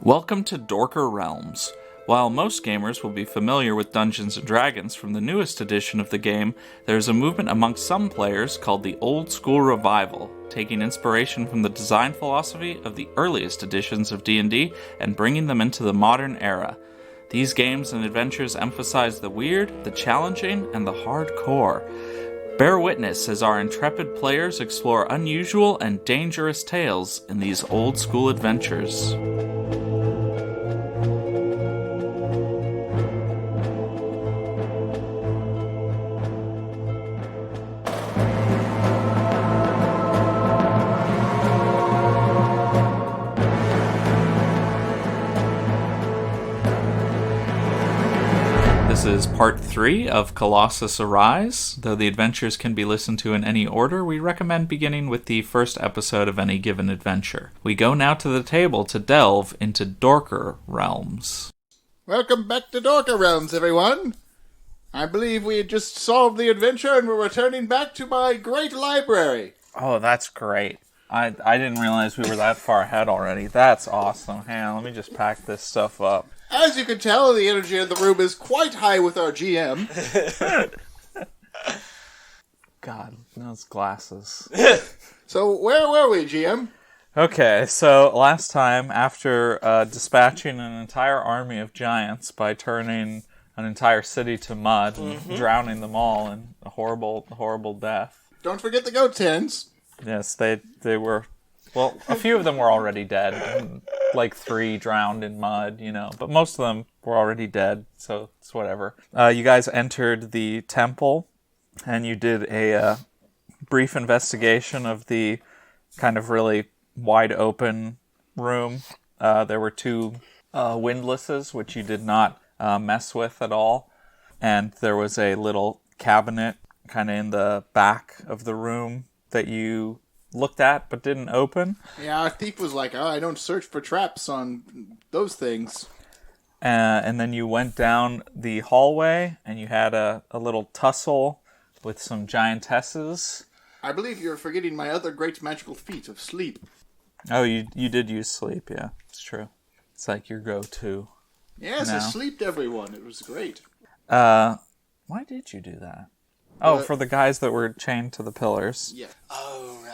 Welcome to Dorker Realms. While most gamers will be familiar with Dungeons & Dragons from the newest edition of the game, there is a movement amongst some players called the Old School Revival, taking inspiration from the design philosophy of the earliest editions of D&D and bringing them into the modern era. These games and adventures emphasize the weird, the challenging, and the hardcore. Bear witness as our intrepid players explore unusual and dangerous tales in these old school adventures. This is part 3 of Colossus Arise. Though the adventures can be listened to in any order, we recommend beginning with the first episode of any given adventure. We go now to the table to delve into Dorker Realms. Welcome back to Dorker Realms, everyone. I believe we had just solved the adventure and we're returning back to my great library. Oh, that's great. I didn't realize we were that far ahead already. That's awesome. Hang on, let me just pack this stuff up. As you can tell, the energy in the room is quite high with our GM. God, those glasses. So, where were we, GM? Okay, so last time, after dispatching an entire army of giants by turning an entire city to mud and drowning them all in a horrible, horrible death. Don't forget the goat tens. Yes, they were... Well, a few of them were already dead. And like 3 drowned in mud, but most of them were already dead, so it's whatever. You guys entered the temple, and you did a brief investigation of the kind of really wide open room. There were 2 windlasses, which you did not mess with at all, and there was a little cabinet kind of in the back of the room that you looked at but didn't open. Yeah, our thief was like, I don't search for traps on those things. And then you went down the hallway and you had a little tussle with some giantesses. I believe you're forgetting my other great magical feat of sleep. Oh, you did use sleep, yeah. It's true. It's like your go-to. Yes, I sleeped everyone. It was great. Why did you do that? Oh, for the guys that were chained to the pillars. Yeah. Oh, right.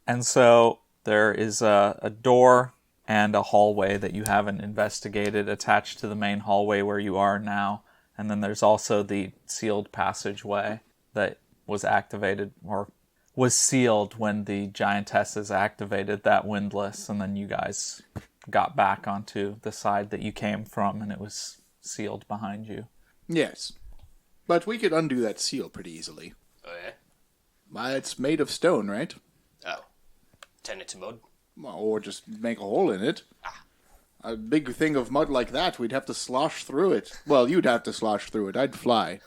And so there is a door and a hallway that you haven't investigated attached to the main hallway where you are now. And then there's also the sealed passageway that was activated or was sealed when the giantesses activated that windlass. And then you guys got back onto the side that you came from and it was sealed behind you. Yes. But we could undo that seal pretty easily. Oh, yeah? It's made of stone, right? Oh. Turn it to mud? Well, or just make a hole in it. A big thing of mud like that, we'd have to slosh through it. Well, you'd have to slosh through it. I'd fly.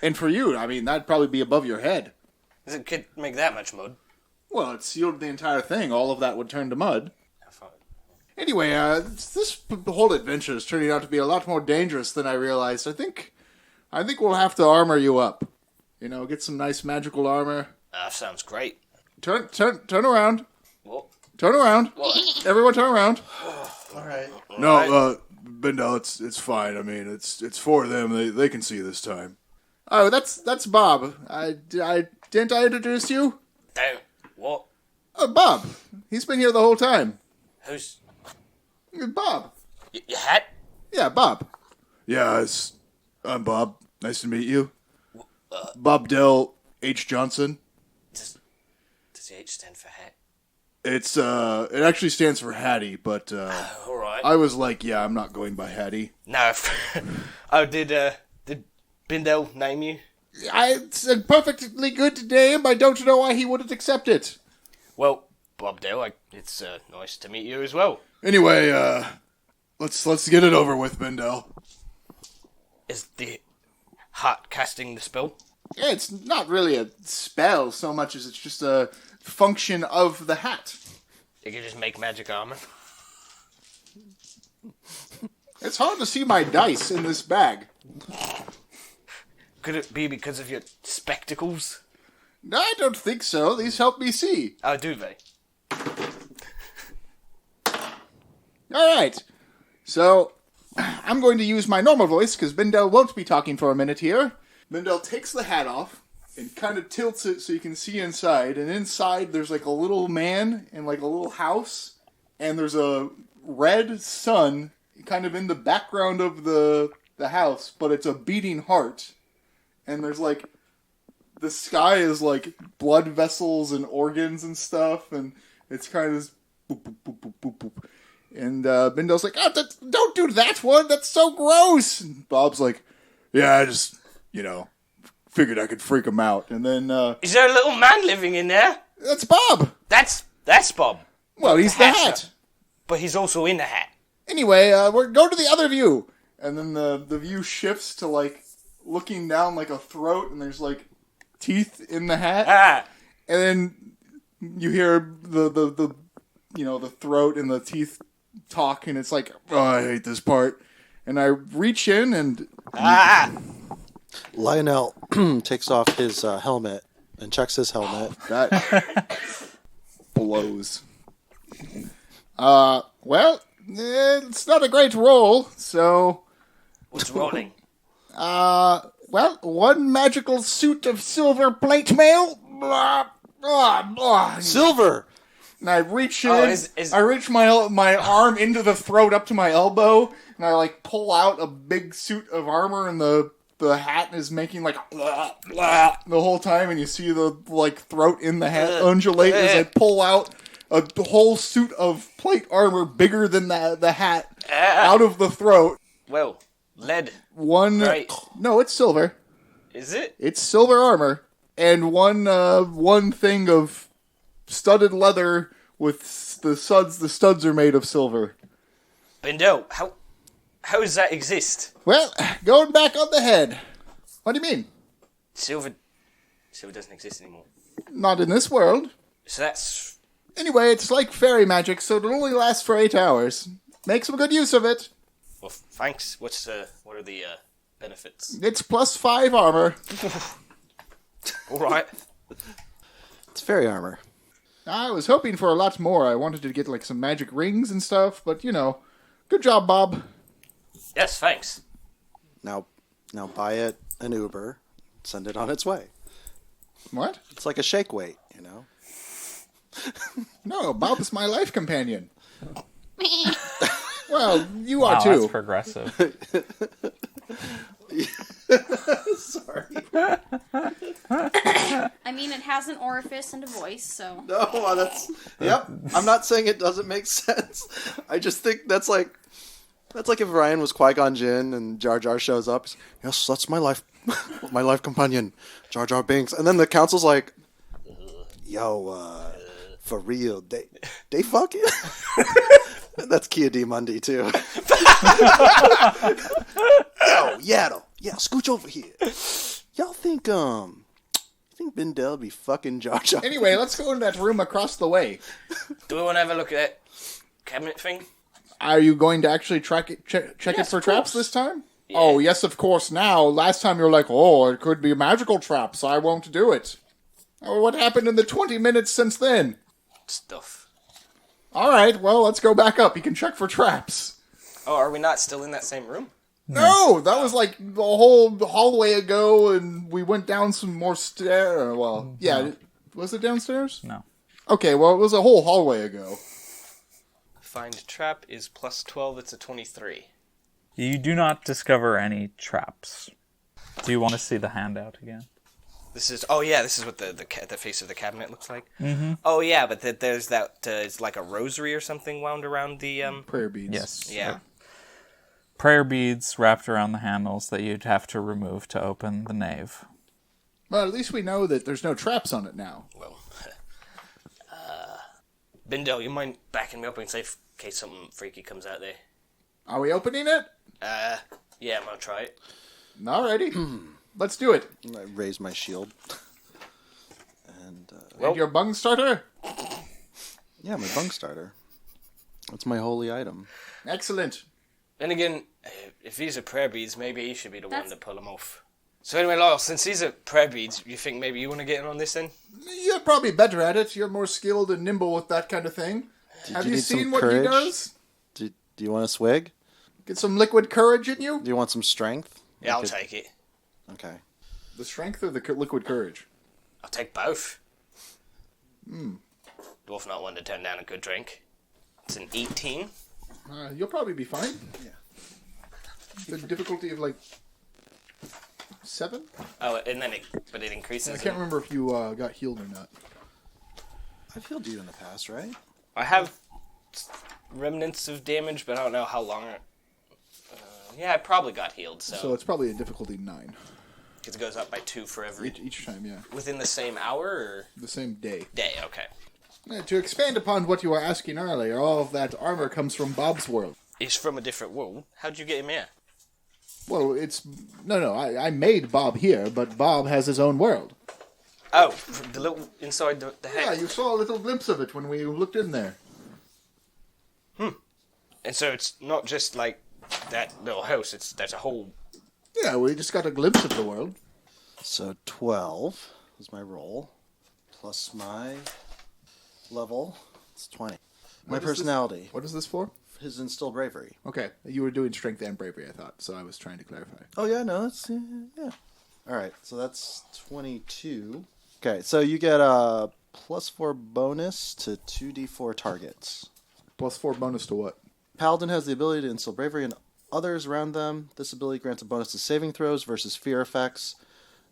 And for you, that'd probably be above your head. Does it could make that much mud? Well, it sealed the entire thing. All of that would turn to mud. Anyway, this whole adventure is turning out to be a lot more dangerous than I realized. I think we'll have to armor you up. Get some nice magical armor. Sounds great. Turn around. What? Turn around. What? Everyone turn around. All right. No, Bendel, it's fine. It's for them. They can see this time. Oh, that's Bob. Didn't I introduce you? Damn. What? Bob. He's been here the whole time. Who's... Bob. Your hat? Yeah, Bob. Yeah, I'm Bob. Nice to meet you. Bob Dell H. Johnson. Does the H stand for hat? It actually stands for Hattie, but all right. I was like, yeah, I'm not going by Hattie. No. Oh, did Bindell name you? It's a perfectly good name. I don't know why he wouldn't accept it. Well, Bob Dell, it's nice to meet you as well. Anyway, let's get it over with, Bendel. Is the hat casting the spell? Yeah, it's not really a spell so much as it's just a function of the hat. You can just make magic armor. It's hard to see my dice in this bag. Could it be because of your spectacles? I don't think so. These help me see. Oh, do they? All right. So, I'm going to use my normal voice because Bindel won't be talking for a minute here. Bindel takes the hat off and kind of tilts it so you can see inside. And inside, there's like a little man in like a little house. And there's a red sun kind of in the background of the house, but it's a beating heart. And there's like, the sky is like blood vessels and organs and stuff. And it's kind of this boop, boop, boop, boop, boop, boop. And Bindel's like, oh, don't do that one. That's so gross. And Bob's like, yeah, I just, figured I could freak him out. And then... Is there a little man living in there? That's Bob. That's Bob. Well, he's the hat. But he's also in the hat. Anyway, we're go to the other view. And then the view shifts to, like, looking down like a throat, and there's, like, teeth in the hat. Ah. And then you hear the throat and the teeth talk, and it's like, oh, I hate this part. And I reach in and... Lionel takes off his helmet and checks his helmet. That blows. Well, it's not a great roll, so... What's rolling? Well, one magical suit of silver plate mail. Silver! And I reach in, I reach my arm into the throat up to my elbow, and I, like, pull out a big suit of armor, and the hat is making, like, blah, blah, the whole time, and you see the, like, throat in the hat undulate as I pull out a whole suit of plate armor bigger than the hat out of the throat. Well, lead. Right. No, it's silver. Is it? It's silver armor, and one thing of studded leather with the studs. The studs are made of silver. Bindel, how does that exist? Well, going back on the head. What do you mean? Silver doesn't exist anymore. Not in this world. So that's... Anyway, it's like fairy magic, so it'll only last for 8 hours. Make some good use of it. Well, thanks. What are the benefits? It's +5 armor. All right. It's fairy armor. I was hoping for a lot more. I wanted to get like some magic rings and stuff, but good job, Bob. Yes, thanks. Now buy it an Uber, send it on its way. What? It's like a shake weight, No, Bob is my life companion. Well, you are Wow, too. that's progressive. Sorry. I mean, it has an orifice and a voice, so... No, that's... Yep. I'm not saying it doesn't make sense. I just think that's like if Ryan was Qui-Gon Jinn and Jar Jar shows up. Yes, that's my life companion, Jar Jar Binks. And then the council's like, yo, for real, they fucking? That's Kia D. Mundi, too. Yo, Yaddle. Yeah, scooch over here. Y'all think Bindel be fucking Jar Jar? Anyway, let's go in that room across the way. Do we want to have a look at that cabinet thing? Are you going to actually check it for traps this time? Yeah. Oh, yes, of course. Now, last time you were like, oh, it could be magical traps. I won't do it. Oh, what happened in the 20 minutes since then? Stuff. All right, well, let's go back up. You can check for traps. Oh, are we not still in that same room? No, that was like the whole hallway ago, and we went down some more stairs. Well, yeah, no. Was it downstairs? No. Okay, well, it was a whole hallway ago. Find trap is +12. It's a 23. You do not discover any traps. Do you want to see the handout again? This is what the face of the cabinet looks like. Mm-hmm. Oh yeah, but there's that it's like a rosary or something wound around the prayer beads. Yes. Yeah. Prayer beads wrapped around the handles that you'd have to remove to open the nave. Well, at least we know that there's no traps on it now. Well, Bindel, you mind backing me up in case something freaky comes out there? Are we opening it? Yeah, I'm gonna try it. Alrighty. Let's do it. I raise my shield. And and your bung starter? Yeah, my bung starter. That's my holy item. Excellent. Then again, if these are prayer beads, maybe he should be the one to pull them off. So anyway, Lyle, since these are prayer beads, you think maybe you want to get in on this then? You're probably better at it. You're more skilled and nimble with that kind of thing. Have you seen what he does? Do you want a swig? Get some liquid courage in you? Do you want some strength? Yeah, I'll take it. Okay. The strength or the liquid courage? I'll take both. Dwarf not one to turn down a good drink. It's an 18. You'll probably be fine. Yeah. The difficulty of, 7? Oh, and then it increases. I can't remember if you got healed or not. I've healed you in the past, right? I have remnants of damage, but I don't know how long. Yeah, I probably got healed, So it's probably a difficulty 9. Because it goes up by 2 for every. Each time, yeah. Within the same hour or The same day. day? Okay. To expand upon what you were asking earlier, all of that armor comes from Bob's world. He's from a different world. How'd you get him here? Well, it's... No, I made Bob here, but Bob has his own world. Oh, the little inside the Yeah, head. you saw a little glimpse of it when we looked in there. And so it's not just like that little house. There's a whole. Yeah, we just got a glimpse of the world. So 12 was my roll, plus my level. It's 20. My What is this? personality. What is this for? His instill bravery. Okay, you were doing strength and bravery, I thought, so I was trying to clarify. Oh, yeah, no, that's... yeah. All right, so that's 22. Okay, so you get a +4 bonus to 2d4 targets. +4 bonus to what? Paladin has the ability to instill bravery in others around them. This ability grants a bonus to saving throws versus fear effects.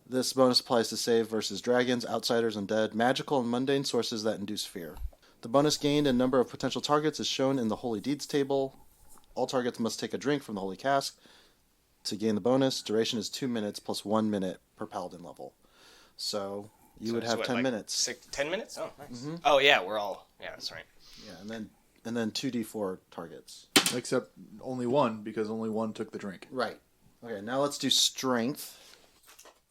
This bonus applies to save versus dragons, outsiders, undead, magical and mundane sources that induce fear. The bonus gained in number of potential targets is shown in the Holy Deeds table. All targets must take a drink from the Holy Cask to gain the bonus. Duration is 2 minutes plus 1 minute per Paladin level. So you would have 10 minutes. 10 minutes? Oh, nice. Oh, yeah, we're all. Yeah, that's right. Yeah, and then 2d4 targets. Except only one, because only one took the drink. Right. Okay, now let's do strength.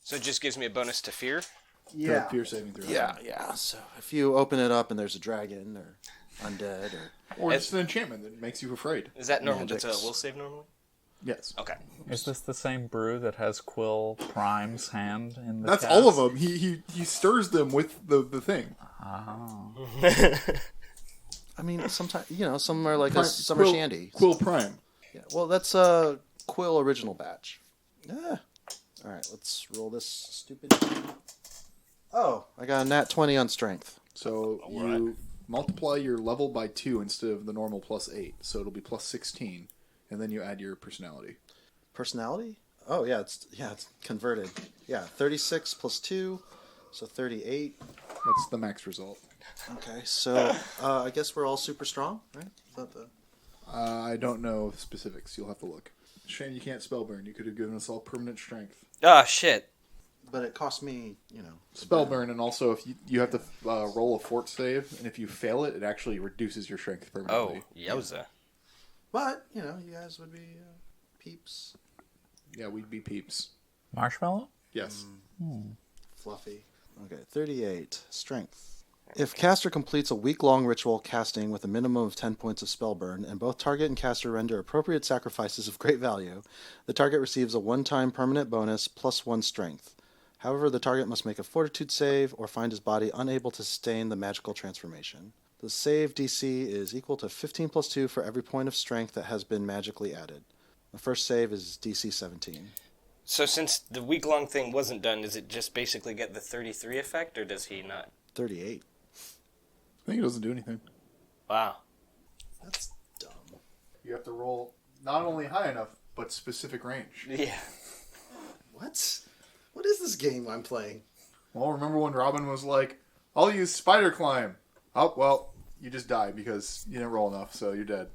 So it just gives me a bonus to fear? For fear saving throw. Yeah. So if you open it up and there's a dragon or undead or... Or it's an enchantment that makes you afraid. Is that normal? That's Magics. a will save normally? Yes. Okay. Is this the same brew that has Quill Prime's hand in the That's cask? all of them. He stirs them with the thing. I mean, sometimes, some are like Prime- a summer Quill- shandy. Quill Prime. Yeah, well, that's a Quill original batch. Yeah. All right, let's roll this stupid... Oh, I got a nat 20 on strength. So you multiply your level by 2 instead of the normal +8. So it'll be +16. And then you add your personality. Personality? Oh, yeah, it's converted. Yeah, 36 plus 2, so 38. That's the max result. Okay, so I guess we're all super strong, right? Is that the... I don't know specifics. You'll have to look. Shame you can't spellburn. You could have given us all permanent strength. Oh, shit. But it cost me, Spellburn, and also if you have to roll a fort save, and if you fail it, it actually reduces your strength Oh, permanently. yowza. But, you guys would be peeps. Yeah, we'd be peeps. Marshmallow? Yes. Fluffy. Okay, 38. Strength. If caster completes a week-long ritual casting with a minimum of 10 points of spellburn, and both target and caster render appropriate sacrifices of great value, the target receives a one-time permanent bonus plus 1 strength. However, the target must make a fortitude save or find his body unable to sustain the magical transformation. The save DC is equal to 15 plus 2 for every point of strength that has been magically added. The first save is DC 17. So since the week-long thing wasn't done, does it just basically get the 33 effect, or does he not? 38. I think it doesn't do anything. Wow. That's dumb. You have to roll not only high enough, but specific range. Yeah. What? What is this game I'm playing? Well, remember when Robin was like, I'll use spider climb. Oh, well, you just die because you didn't roll enough, so you're dead.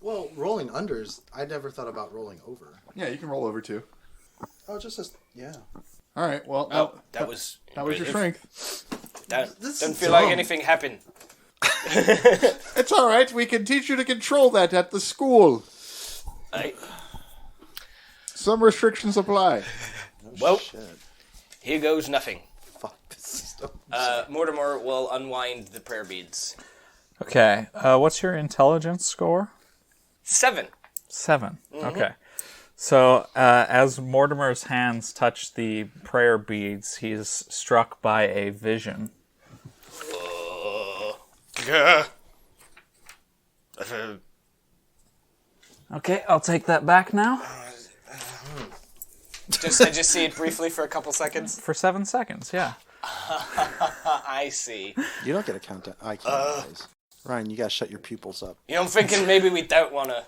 Well, rolling unders, I never thought about rolling over. Yeah, you can roll over too. Oh, just as, yeah. All right, well, Oh, that was that was your impressive. strength. That This doesn't is feel like dumb. anything happened. It's all right. We can teach you to control that at the school. Right? Some restrictions apply. Well, Shit. here goes nothing. Fuck this system. Mortimer will unwind the prayer beads. Okay. What's your intelligence score? 7. 7. Okay. So, as Mortimer's hands touch the prayer beads, he's struck by a vision. Okay, I'll take that back now. I just see it briefly for a couple seconds. For 7 seconds, yeah. I see. You don't get a countdown. I can't. Guys. Ryan, you gotta shut your pupils up. You know, I'm thinking maybe we don't wanna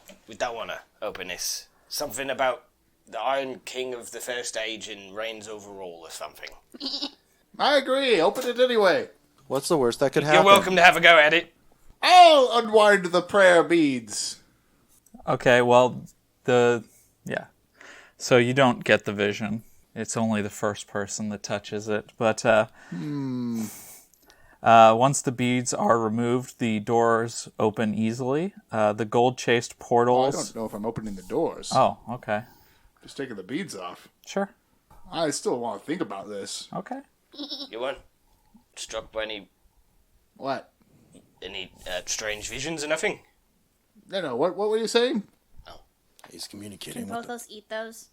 open this. Something about the Iron King of the First Age and reigns over all or something. I agree. Open it anyway. What's the worst that could happen? You're welcome to have a go at it. I'll unwind the prayer beads. Okay, well, yeah. So you don't get the vision. It's only the first person that touches it. But once the beads are removed, the doors open easily. The gold-chased I portals... don't know if I'm opening the doors. Oh, okay. Just taking the beads off. Sure. I still want to think about this. Okay. You weren't struck by any What? strange visions or nothing? No, what were you saying? He's communicating Can with both of us eat those?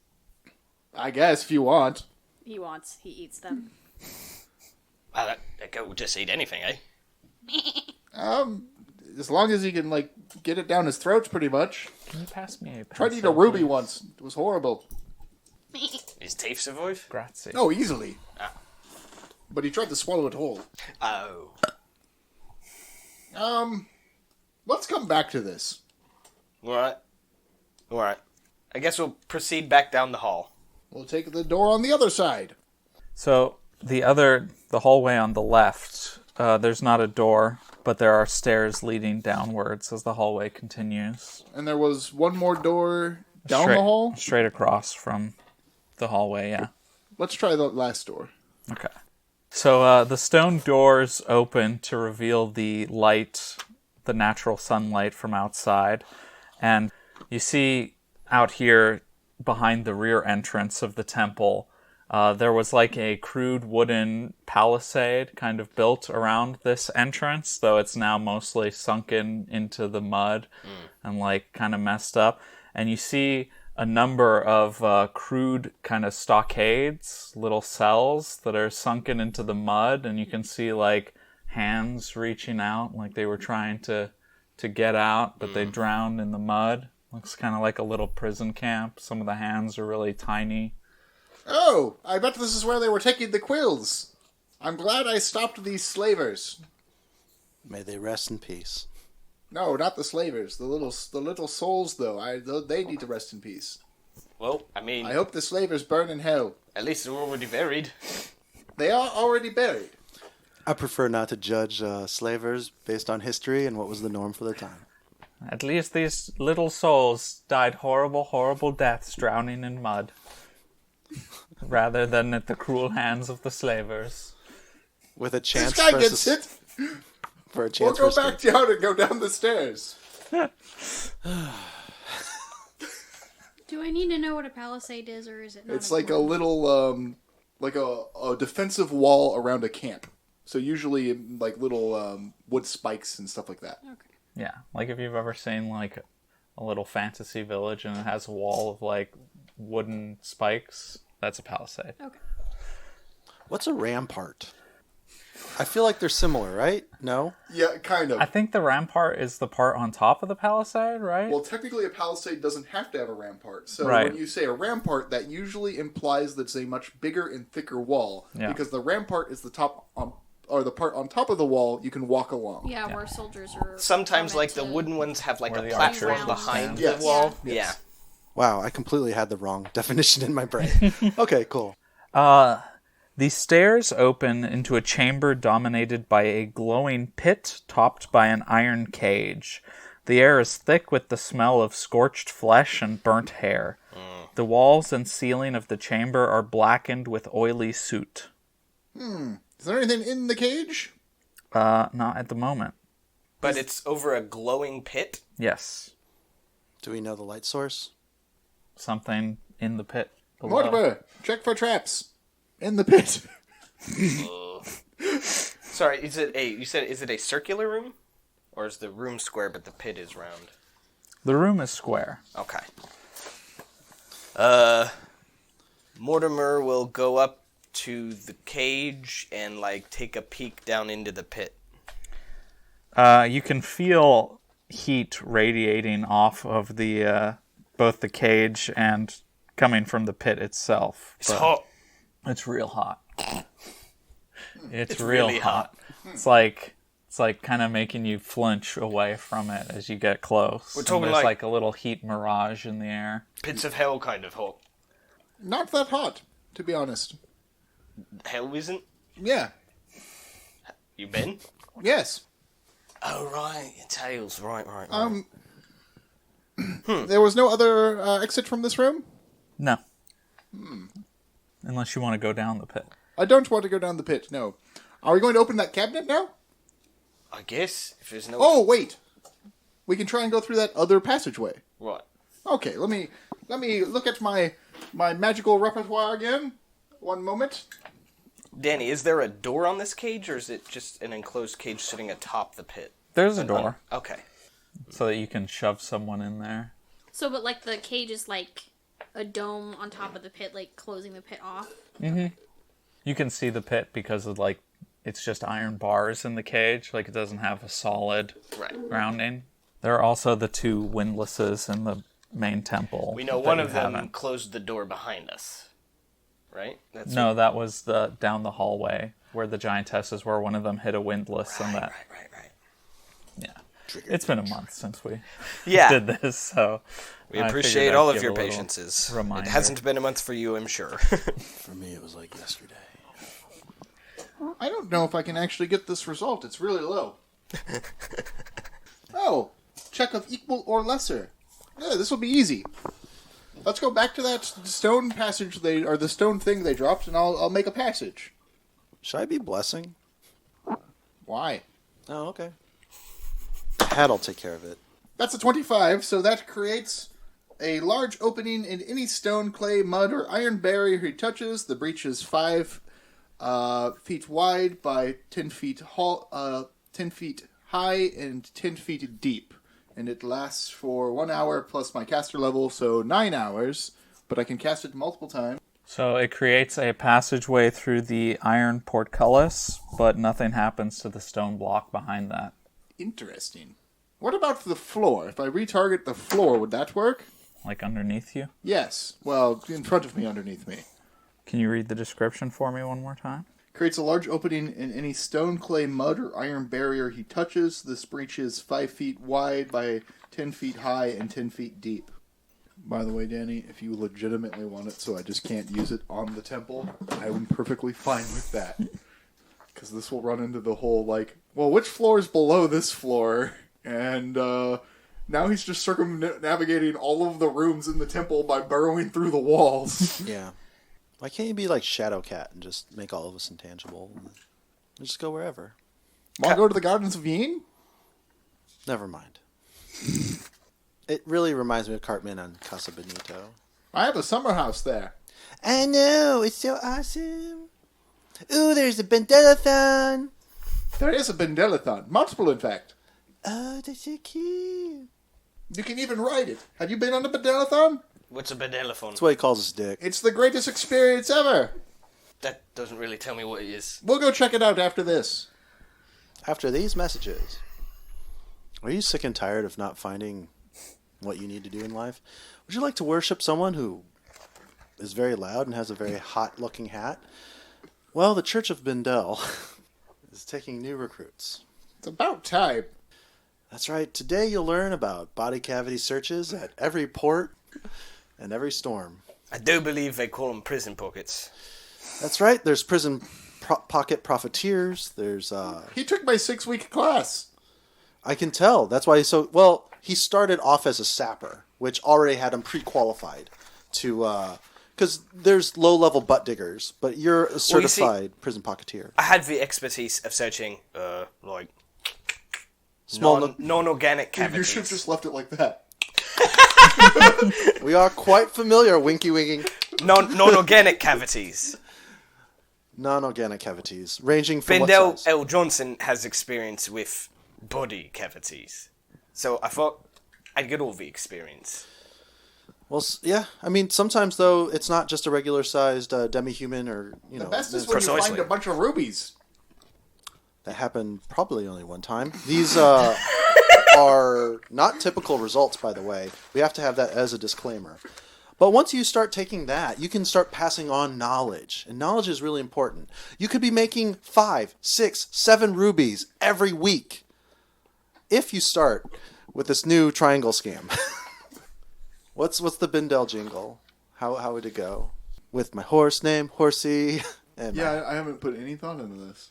I guess, if you want. He wants. He eats them. Well, that goat would just eat anything, eh? As long as he can, get it down his throat, pretty much. Can you pass me a pencil? Tried to eat a ruby once. It was horrible. His teeth survive? Grazie. Oh, easily. Ah. But he tried to swallow it whole. Oh. Let's come back to this. Alright. I guess we'll proceed back down the hall. We'll take the door on the other side. So the hallway on the left, there's not a door, but there are stairs leading downwards as the hallway continues. And there was one more door down the hall? Straight across from the hallway, yeah. Let's try the last door. Okay. So the stone doors open to reveal the light, the natural sunlight from outside. And you see out here behind the rear entrance of the temple, there was like a crude wooden palisade kind of built around this entrance, though it's now mostly sunken into the mud and kind of messed up. And you see a number of crude kind of stockades, little cells that are sunken into the mud, and you can see hands reaching out like they were trying to get out, but they drowned in the mud. Looks kind of like a little prison camp. Some of the hands are really tiny. Oh, I bet this is where they were taking the quills. I'm glad I stopped these slavers. May they rest in peace. No, not the slavers. The little souls, though. They need to rest in peace. Well, I mean... I hope the slavers burn in hell. At least they're already buried. They are already buried. I prefer not to judge slavers based on history and what was the norm for their time. At least these little souls died horrible, horrible deaths drowning in mud, rather than at the cruel hands of the slavers. With a chance This guy gets hit. for a chance. We'll go back down and go down the stairs. Do I need to know what a palisade is, or is it not? It's like a little, a defensive wall around a camp. So usually, little wood spikes and stuff like that. Okay. Yeah, like if you've ever seen a little fantasy village and it has a wall of wooden spikes, that's a palisade. Okay. What's a rampart? I feel like they're similar, right? No? Yeah, kind of. I think the rampart is the part on top of the palisade, right? Well, technically, a palisade doesn't have to have a rampart. So Right. when you say a rampart, that usually implies that it's a much bigger and thicker wall. Yeah. Because the rampart is the top or the part on top of the wall you can walk along. Yeah, where soldiers are. Sometimes, meant the to- wooden ones have, a Where the platform archers behind stand. the wall. Yes. Yeah. Wow, I completely had the wrong definition in my brain. Okay, cool. The stairs open into a chamber dominated by a glowing pit topped by an iron cage. The air is thick with the smell of scorched flesh and burnt hair. The walls and ceiling of the chamber are blackened with oily soot. Is there anything in the cage? Not at the moment. But it's over a glowing pit. Yes. Do we know the light source? Something in the pit below. Mortimer, check for traps. In the pit. Sorry, is it a circular room? Or is the room square but the pit is round? The room is square. Okay. Mortimer will go up to the cage and take a peek down into the pit. You can feel heat radiating off of the both the cage and coming from the pit itself. It's hot. It's real hot. It's real really hot. It's like kind of making you flinch away from it as you get close. We're talking there's like a little heat mirage in the air. Pits of hell kind of hot. Not that hot, to be honest. Hell isn't? Yeah. You been? Yes. Oh, right. Your tails. Right. There was no other exit from this room? No. Unless you want to go down the pit. I don't want to go down the pit, no. Are we going to open that cabinet now? I guess. If there's no... Oh, wait. We can try and go through that other passageway. Right. Okay, let me look at my magical repertoire again. One moment. Danny, is there a door on this cage, or is it just an enclosed cage sitting atop the pit? There's a door. Okay. So that you can shove someone in there. So, but like the cage is like a dome on top of the pit, like closing the pit off. Mm-hmm. You can see the pit because of it's just iron bars in the cage. Like it doesn't have a solid grounding. There are also the 2 windlasses in the main temple. We know one of them closed the door behind us. Right? That was down the hallway where the giantesses were. One of them hit a windlass and that. Right. Yeah. It's been a month since we Yeah. did this, so We appreciate all of your patiences. reminder. It hasn't been a month for you, I'm sure. For me, it was like yesterday. I don't know if I can actually get this result. It's really low. Oh, check of equal or lesser. Yeah, this will be easy. Let's go back to that stone passage or the stone thing they dropped, and I'll make a passage. Should I be blessing? Why? Oh, okay. Hat'll take care of it. That's a 25, so that creates a large opening in any stone, clay, mud, or iron barrier he touches. The breach is 5 feet wide by 10 feet 10 feet high and 10 feet deep. And it lasts for 1 hour plus my caster level, so 9 hours. But I can cast it multiple times. So it creates a passageway through the iron portcullis, but nothing happens to the stone block behind that. Interesting. What about the floor? If I retarget the floor, would that work? Like underneath you? Yes. Well, in front of me, underneath me. Can you read the description for me one more time? Creates a large opening in any stone, clay, mud, or iron barrier he touches. This breach is 5 feet wide by 10 feet high and 10 feet deep. By the way, Danny, if you legitimately want it so I just can't use it on the temple, I'm perfectly fine with that. Because this will run into the whole, which floor is below this floor? And now he's just circumnavigating all of the rooms in the temple by burrowing through the walls. Yeah. Why can't you be like Shadowcat and just make all of us intangible? And just go wherever. Want to go to the Gardens of Yin? Never mind. It really reminds me of Cartman on Casa Benito. I have a summer house there. I know, it's so awesome. Ooh, there's a Bendelathon. There is a Bendelathon. Multiple, in fact. Oh, that's so cute. You can even ride it. Have you been on a Bendelathon? What's a bedelephone? That's what he calls his dick. It's the greatest experience ever. That doesn't really tell me what it is. We'll go check it out after this. After these messages, are you sick and tired of not finding what you need to do in life? Would you like to worship someone who is very loud and has a very hot-looking hat? Well, the Church of Bendel is taking new recruits. It's about time. That's right. Today you'll learn about body cavity searches at every port and every storm. I do believe they call them prison pockets. That's right. There's prison pocket profiteers. There's He took my 6-week class. I can tell. That's why he's so... Well, he started off as a sapper, which already had him pre-qualified to... Because there's low-level butt diggers, but you're a certified prison pocketeer. I had the expertise of searching, Small non-organic cavities. You should have just left it like that. We are quite familiar, winky winking. Non-organic cavities. Non-organic cavities, ranging from Bendel what size? L. Johnson has experience with body cavities. So I thought I'd get all the experience. Well, yeah. I mean, sometimes, though, it's not just a regular-sized demi-human or, The best is when you find a bunch of rubies. That happened probably only one time. These, are not typical results, by the way. We have to have that as a disclaimer. But once you start taking that, you can start passing on knowledge. And knowledge is really important. You could be making 5, 6, 7 rubies every week if you start with this new triangle scam. What's the Bindel jingle? How would it go? With my horse named Horsey. And I haven't put any thought into this.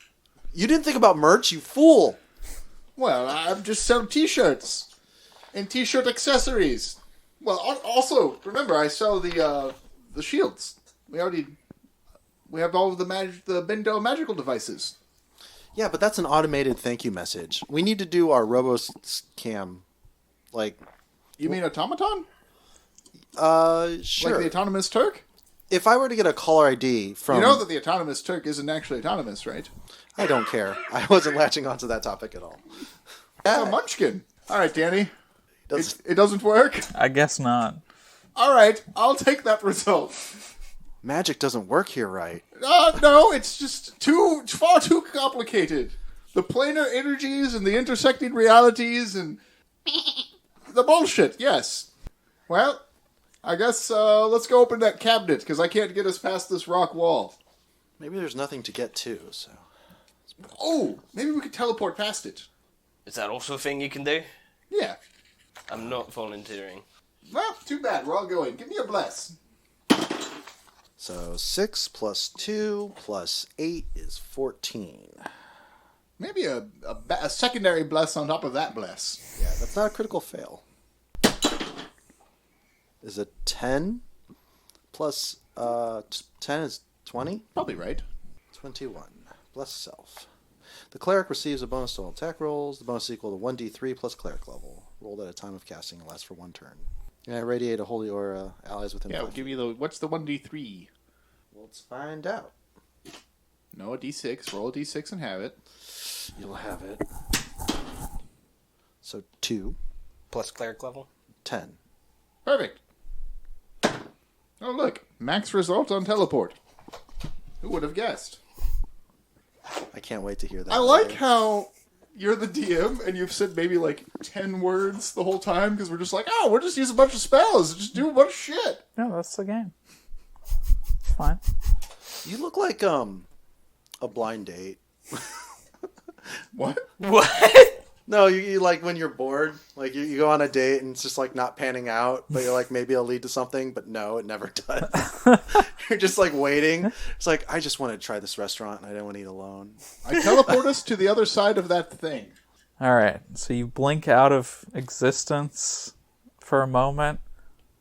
You didn't think about merch, you fool! Well, I'm just selling T-shirts and T-shirt accessories. Well, also remember I sell the shields. We have all of the Bindel magical devices. Yeah, but that's an automated thank you message. We need to do our RoboScam, like. You mean automaton? Sure. Like the autonomous Turk? If I were to get a caller ID from... You know that the autonomous Turk isn't actually autonomous, right? I don't care. I wasn't latching onto that topic at all. Oh, Munchkin. All right, Danny. It doesn't work? I guess not. All right, I'll take that result. Magic doesn't work here right. No, it's just far too complicated. The planar energies and the intersecting realities and the bullshit, yes. Well, I guess let's go open that cabinet, because I can't get us past this rock wall. Maybe there's nothing to get to, so... Oh, maybe we could teleport past it. Is that also a thing you can do? Yeah. I'm not volunteering. Well, too bad. We're all going. Give me a bless. So 6 plus 2 plus 8 is 14. Maybe a secondary bless on top of that bless. Yeah, that's not a critical fail. Is it 10 plus 10 is 20? Probably right. 21. Bless self. The cleric receives a bonus to all attack rolls. The bonus is equal to 1d3 plus cleric level. Rolled at a time of casting and lasts for 1 turn. And I radiate a holy aura allies within. Yeah, we'll give you what's the 1d3? Let's find out. No, a d6. Roll a d6 and have it. You'll have it. So 2. Plus cleric level? 10. Perfect. Oh, look. Max result on teleport. Who would have guessed? I can't wait to hear that. I like how you're the DM and you've said maybe like 10 words the whole time because we're just like, oh, we'll just use a bunch of spells. Just do a bunch of shit. No, that's the game. It's fine. You look like a blind date. What? What? No, you like when you're bored, like you go on a date and it's just like not panning out, but you're like, maybe it'll lead to something, but no, it never does. You're just like waiting. It's like, I just want to try this restaurant and I don't want to eat alone. I teleport us to the other side of that thing. All right, so you blink out of existence for a moment.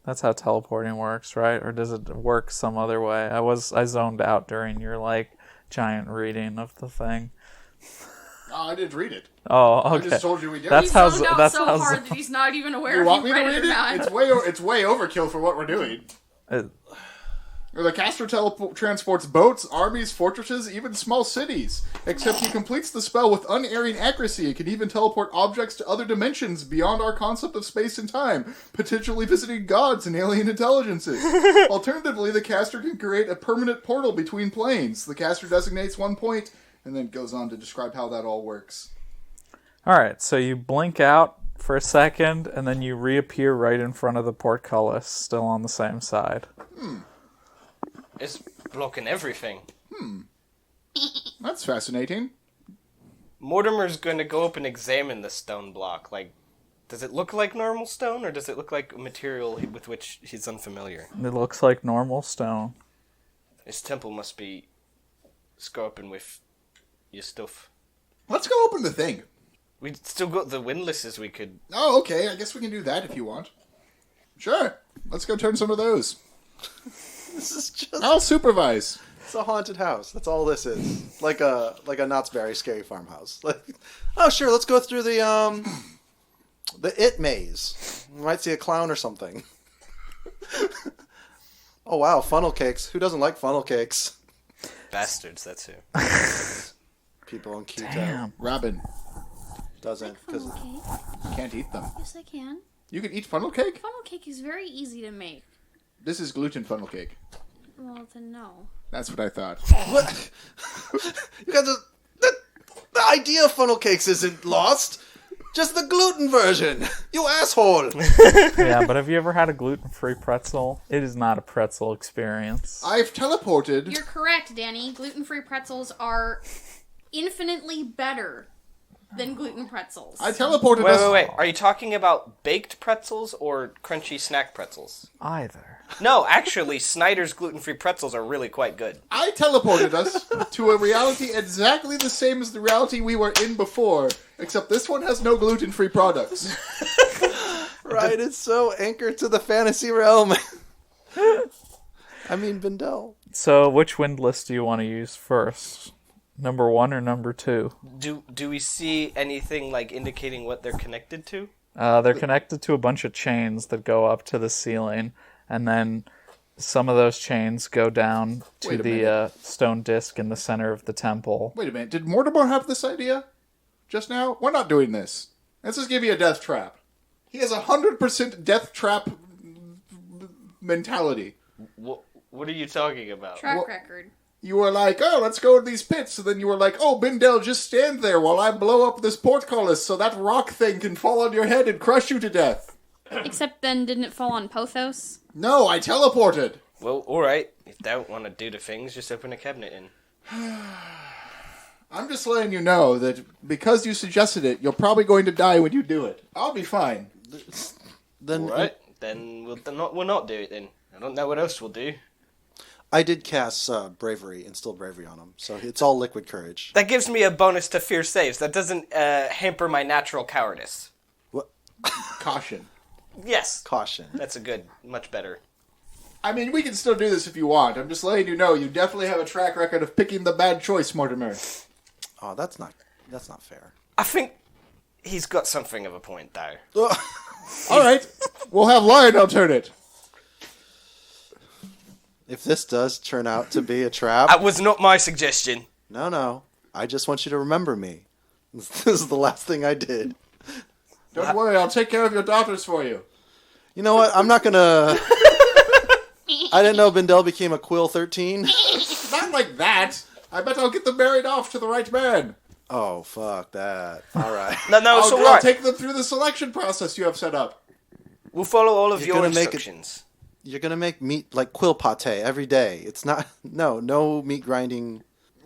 That's how teleporting works, right? Or does it work some other way? I zoned out during your like giant reading of the thing. Oh, I didn't read it. Oh, okay. I just told you we did. That's He's how. zoned out That's so how. hard that he's not even aware You if want you me to read read it or not. It's way overkill for what we're doing. It- The caster transports boats, armies, fortresses, even small cities. Except he completes the spell with unerring accuracy and can even teleport objects to other dimensions beyond our concept of space and time, potentially visiting gods and alien intelligences. Alternatively, the caster can create a permanent portal between planes. The caster designates one point and then goes on to describe how that all works. All right, so you blink out for a second, and then you reappear right in front of the portcullis, still on the same side. It's blocking everything. That's fascinating. Mortimer's going to go up and examine the stone block. Like, does it look like normal stone, or does it look like a material with which he's unfamiliar? It looks like normal stone. His temple must be scarping with your stuff. Let's go open the thing. We still got the windlasses we could... Oh, okay. I guess we can do that if you want. Sure. Let's go turn some of those. This is just I'll supervise. it's a haunted house. That's all this is. Like a Knott's Berry scary farmhouse. Like, oh sure, let's go through the it maze. We might see a clown or something. Oh wow, funnel cakes. Who doesn't like funnel cakes? Bastards, that's who. People on keto. Damn. Robin, Doesn't because Funnel cake? you can't eat them. Yes, I can. You can eat funnel cake? Funnel cake is very easy to make. This is gluten funnel cake. Well, then no. That's what I thought. what? You guys, the idea of funnel cakes isn't lost. Just the gluten version. You asshole. Yeah, but have you ever had a gluten-free pretzel? It is not a pretzel experience. I've teleported. You're correct, Danny. Gluten-free pretzels are infinitely better than gluten pretzels. I teleported us. Wait. Are you talking about baked pretzels or crunchy snack pretzels? Either. No, actually, Snyder's gluten-free pretzels are really quite good. I teleported us to a reality exactly the same as the reality we were in before, except this one has no gluten-free products. Right, it's so anchored to the fantasy realm. I mean, Bindel. So, which windlass do you want to use first? Number 1 or number 2? Do we see anything like indicating what they're connected to? They're connected to a bunch of chains that go up to the ceiling, and then some of those chains go down to the stone disc in the center of the temple. Wait a minute, did Mortimer have this idea just now? We're not doing this. Let's just give you a death trap. He has 100% death trap mentality. What are you talking about? Track record. You were like, oh, let's go to these pits. And then you were like, oh, Bindel, just stand there while I blow up this portcullis so that rock thing can fall on your head and crush you to death. Except then, didn't it fall on Pothos? No, I teleported. Well, alright. If they don't want to do the things, just open a cabinet in. I'm just letting you know that because you suggested it, you're probably going to die when you do it. I'll be fine. Then Alright, then we'll not do it then. I don't know what else we'll do. I did cast bravery, instill bravery on him, so it's all liquid courage. That gives me a bonus to fear saves. That doesn't hamper my natural cowardice. What? Caution. Yes. Caution. That's a good, much better. I mean, we can still do this if you want. I'm just letting you know you definitely have a track record of picking the bad choice, Mortimer. Oh, that's not fair. I think he's got something of a point, though. All right, we'll have Lionel turn it. If this does turn out to be a trap... That was not my suggestion. No. I just want you to remember me. This is the last thing I did. Don't worry, I'll take care of your daughters for you. You know what? I'm not gonna... I didn't know Bindel became a Quill 13. Not like that. I bet I'll get them married off to the right man. Oh, fuck that. All right. No, it's I'll alright. take them through the selection process you have set up. We'll follow all of You're your gonna make instructions. You're gonna make meat like quill pate every day. It's not... No meat grinding.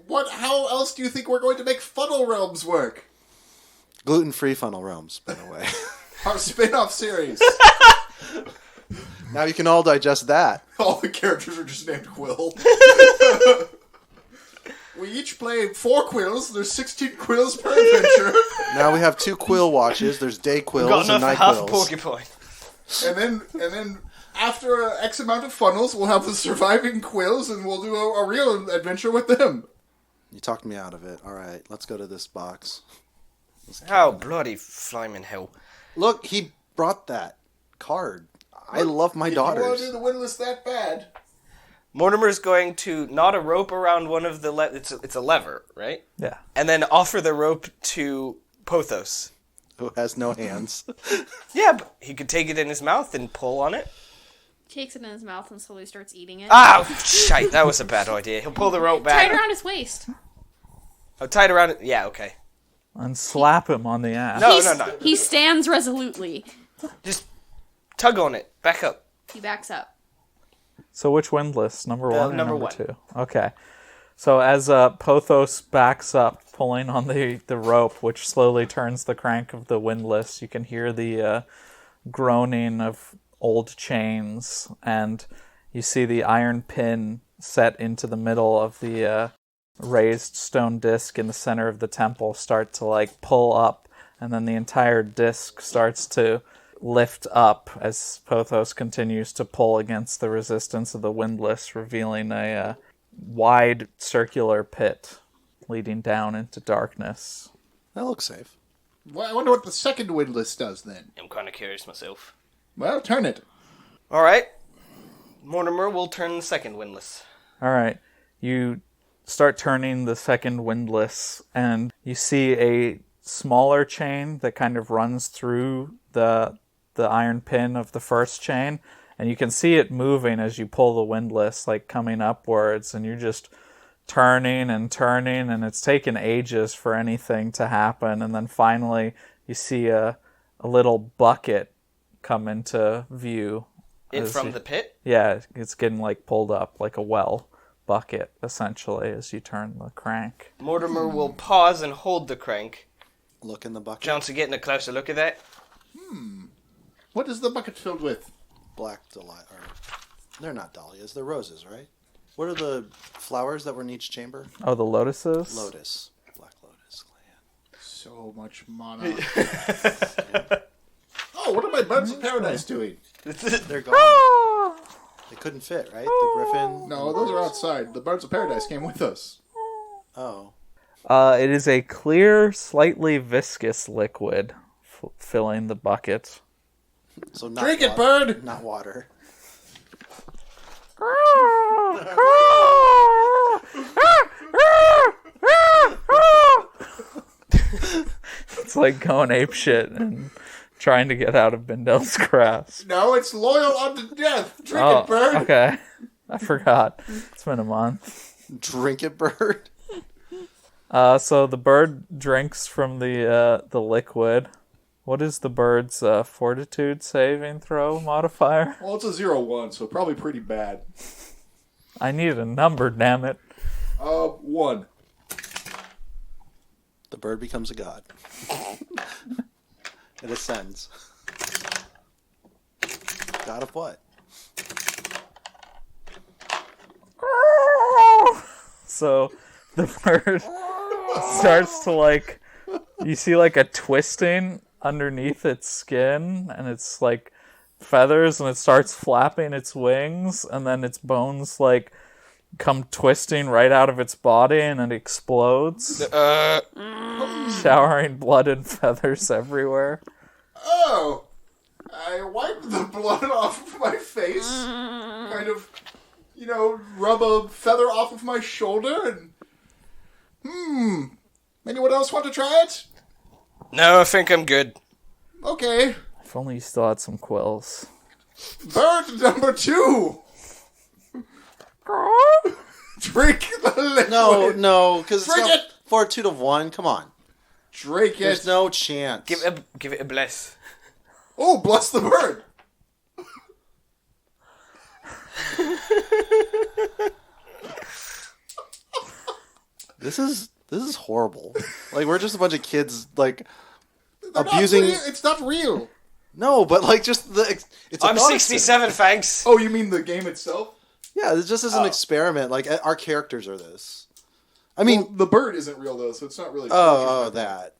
What? How else do you think we're going to make Funnel Realms work? Gluten-free funnel realms, by the way. Our spin-off series. Now you can all digest that. All the characters are just named Quill. We each play 4 quills. There's 16 quills per adventure. Now we have 2 quill watches. There's day We've quills got and enough night for half a quills. porcupine. And then after X amount of funnels, we'll have the surviving quills, and we'll do a real adventure with them. You talked me out of it. All right, let's go to this box. Oh, bloody flaming hell. Look, he brought that card. I love my If you want daughters. to do the windlass that bad. Mortimer's going to knot a rope around one of the... it's a lever, right? Yeah. And then offer the rope to Pothos. Who has no hands. Yeah, but he could take it in his mouth and pull on it. Takes it in his mouth and slowly starts eating it. Ah, shite, that was a bad idea. He'll pull the rope back. Tied around his waist. Oh, tied around it? Yeah, okay. And slap him on the ass. No. He stands resolutely. Just tug on it. Back up. He backs up. So which windlass? Number 1 or number number one. 2? Okay. So as Pothos backs up, pulling on the rope, which slowly turns the crank of the windlass, you can hear the groaning of old chains, and you see the iron pin set into the middle of the raised stone disc in the center of the temple start to pull up, and then the entire disc starts to lift up as Pothos continues to pull against the resistance of the windlass, revealing a wide circular pit leading down into darkness. That looks safe. Well, I wonder what the second windlass does then. I'm kind of curious myself. Well, turn it. Alright. Mortimer will turn the second windlass. All right. You start turning the second windlass, and you see a smaller chain that kind of runs through the iron pin of the first chain, and you can see it moving as you pull the windlass, coming upwards, and you're just turning, and it's taken ages for anything to happen, and then finally you see a little bucket come into view. From the pit? Yeah, it's getting like pulled up like a well bucket, essentially, as you turn the crank. Mortimer will pause and hold the crank. Look in the bucket. Johnson getting a closer look at that. What is the bucket filled with? Black dahlia. They're not dahlias. They're roses, right? What are the flowers that were in each chamber? Oh, the lotuses? Lotus. Black lotus gland. So much mana. Oh, what are my birds of paradise doing? They're gone. They couldn't fit, right? The griffin. No, those are outside. The birds of paradise came with us. Oh. It is a clear, slightly viscous liquid filling the bucket. So not Drink it, bird! Not water. It's like going apeshit and trying to get out of Bindel's grasp. No, it's loyal unto death. Drink it, bird! Okay. I forgot. It's been a month. Drink it, bird. So the bird drinks from the liquid. What is the bird's fortitude saving throw modifier? Well, it's a 0-1, so probably pretty bad. I need a number, damn it. 1. The bird becomes a god. It ascends. God of what? So the bird starts to like, you see like a twisting underneath its skin, and it's like feathers, and it starts flapping its wings, and then its bones like come twisting right out of its body, and it explodes, showering blood and feathers everywhere. Oh! I wiped the blood off of my face. Kind of, rub a feather off of my shoulder and... Anyone else want to try it? No, I think I'm good. Okay. If only you still had some quills. Bird number 2! Drink the liquid! No, because it's Drink got it! fortitude of 1. Come on. Drink There's it! no chance. Give it a bless. Oh, bless the bird! This is horrible. Like, we're just a bunch of kids, like, They're abusing... not real. It's not real. No, but, like, just the... It's a I'm thought 67, thanks. Oh, you mean the game itself? Yeah, this just is an experiment. Like, our characters are this. I mean... Well, the bird isn't real, though, so it's not really... that.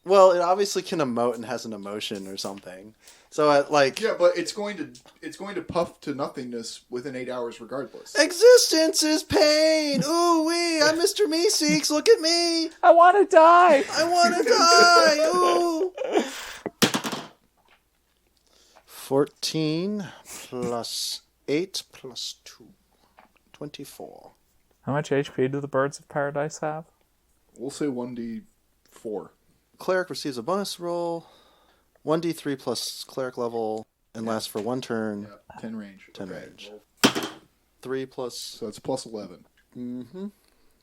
Well, it obviously can emote and has an emotion or something. So, Yeah, but it's going to puff to nothingness within 8 hours regardless. Existence is pain! Ooh-wee! I'm Mr. Meeseeks! Look at me! I want to die! I want to die! Ooh! 14 plus 8 plus 2. 24. How much HP do the birds of paradise have? We'll say 1d4. Cleric receives a bonus roll. 1d3 plus cleric level and lasts for 1 turn. Yeah, 10 range. 10 Okay, range. well, 3 plus... so it's plus 11. Mm-hmm.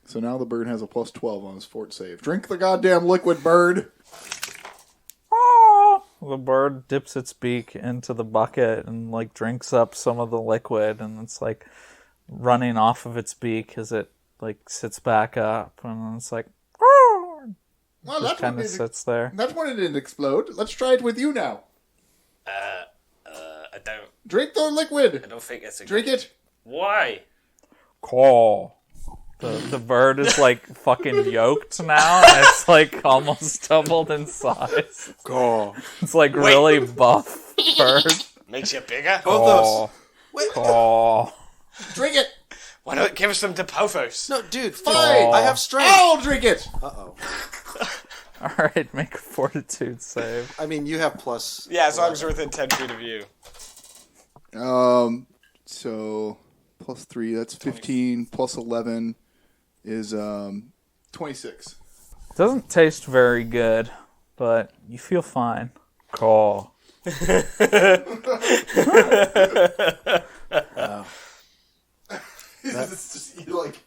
So now the bird has a plus 12 on his fort save. Drink the goddamn liquid, bird! The bird dips its beak into the bucket and like drinks up some of the liquid, and it's like running off of its beak as it like sits back up, and it's like Well, just kind of sits there. That's when it didn't explode. Let's try it with you now. I don't. Drink the liquid! I don't think it's a. Drink it! Why? Call. The bird is like fucking yoked now, and it's like almost doubled in size. Go. It's like really buff bird. Makes you bigger. Call. Call. Drink it! Why don't give us some Depothos? No, dude, Fine! I have strength. I'll drink it! Uh-oh. Alright, make a fortitude save. I mean, you have plus... Yeah, as long as we're within 10 feet of you. So plus 3, that's 15, plus 11 is 26. It doesn't taste very good, but you feel fine. Call. It's just, he like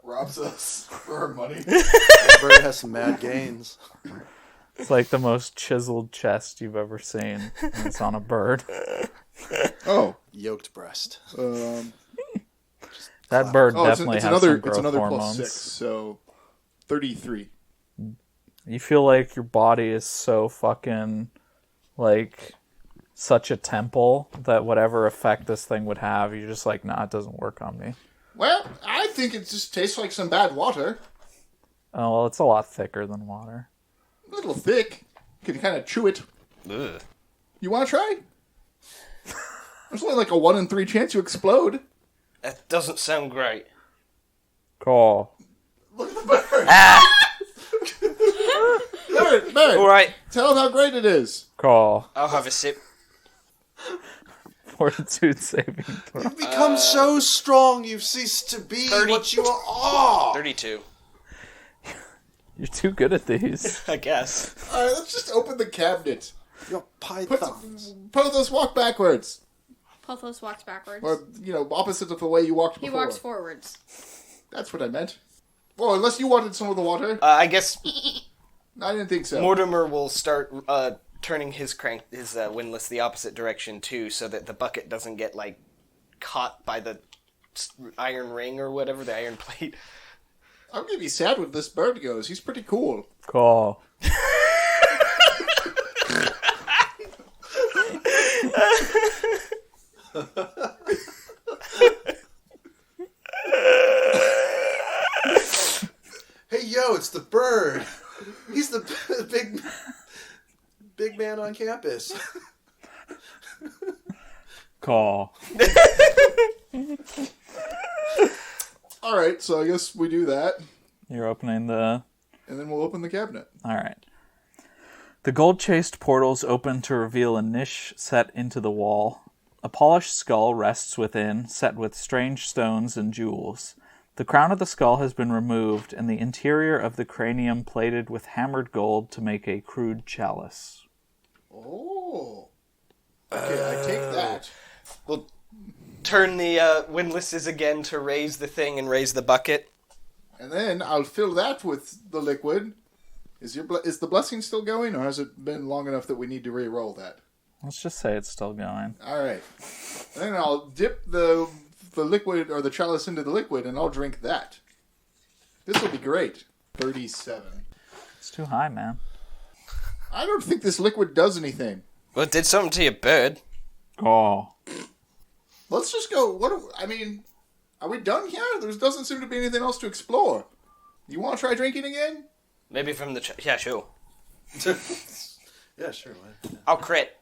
robs us for our money. That bird has some mad gains. It's like the most chiseled chest you've ever seen. And it's on a bird. Oh. Yoked breast. That bird Oh, definitely it's has another, some growth it's another hormones. +6, so 33. You feel like your body is so fucking, like, such a temple that whatever effect this thing would have, you're just like, nah, it doesn't work on me. Well, I think it just tastes like some bad water. Oh, well, it's a lot thicker than water. A little thick. You can kind of chew it. Ugh. You want to try? There's only like a 1 in 3 chance you explode. That doesn't sound great. Call. Look at the bird. Ah! Bird. All right, Tell him how great it is. Call. I'll have a sip. Fortitude saving throw. You've become so strong, you've ceased to be 30. what you are. 32. You're too good at these. I guess. All right, let's just open the cabinet. You're pythons. Pothos, walk backwards. Pothos walks backwards. Or, opposite of the way you walked He before. walks forwards. That's what I meant. Well, unless you wanted some of the water. I guess I didn't think so. Mortimer will start turning his windlass the opposite direction too, so that the bucket doesn't get like caught by the iron ring or whatever, the iron plate. I'm gonna be sad when this bird goes. He's pretty cool. Call. Hey, yo, it's the bird. He's the big man on campus. Call. All right, so I guess we do that, You're opening the... and then we'll open the cabinet. All right. The gold-chased portals open to reveal a niche set into the wall. A polished skull rests within, set with strange stones and jewels. The crown of the skull has been removed, and the interior of the cranium plated with hammered gold to make a crude chalice. Oh. Okay, I take that. We'll turn the windlasses again to raise the thing and raise the bucket. And then I'll fill that with the liquid. Is the blessing still going, or has it been long enough that we need to re-roll that? Let's just say it's still going. All right. Then I'll dip the liquid or the chalice into the liquid, and I'll drink that. This will be great. 37. It's too high, man. I don't think this liquid does anything. Well, it did something to your bird. Call. Let's just go. Are we done here? There doesn't seem to be anything else to explore. You want to try drinking again? Maybe from the... yeah, sure. Yeah, sure. Man. I'll crit.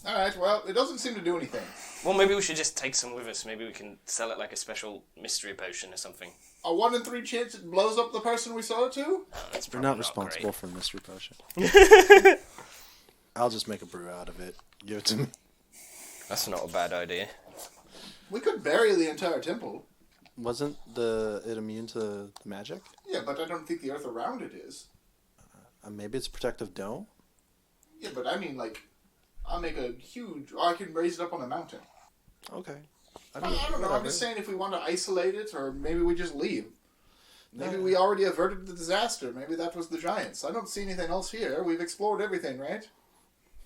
All right, well, it doesn't seem to do anything. Well, maybe we should just take some with us. Maybe we can sell it like a special mystery potion or something. A 1 in 3 chance it blows up the person we sell it to? Oh, that's You're probably not responsible great. for the mystery potion. I'll just make a brew out of it. Give it to me. That's not a bad idea. We could bury the entire temple. Wasn't it immune to magic? Yeah, but I don't think the earth around it is. Maybe it's a protective dome? Yeah, but I mean, I'll make a huge... Or I can raise it up on a mountain. Okay. I don't know. I'm whatever. just saying if we want to isolate it, or maybe we just leave. Maybe we already averted the disaster. Maybe that was the giants. I don't see anything else here. We've explored everything, right?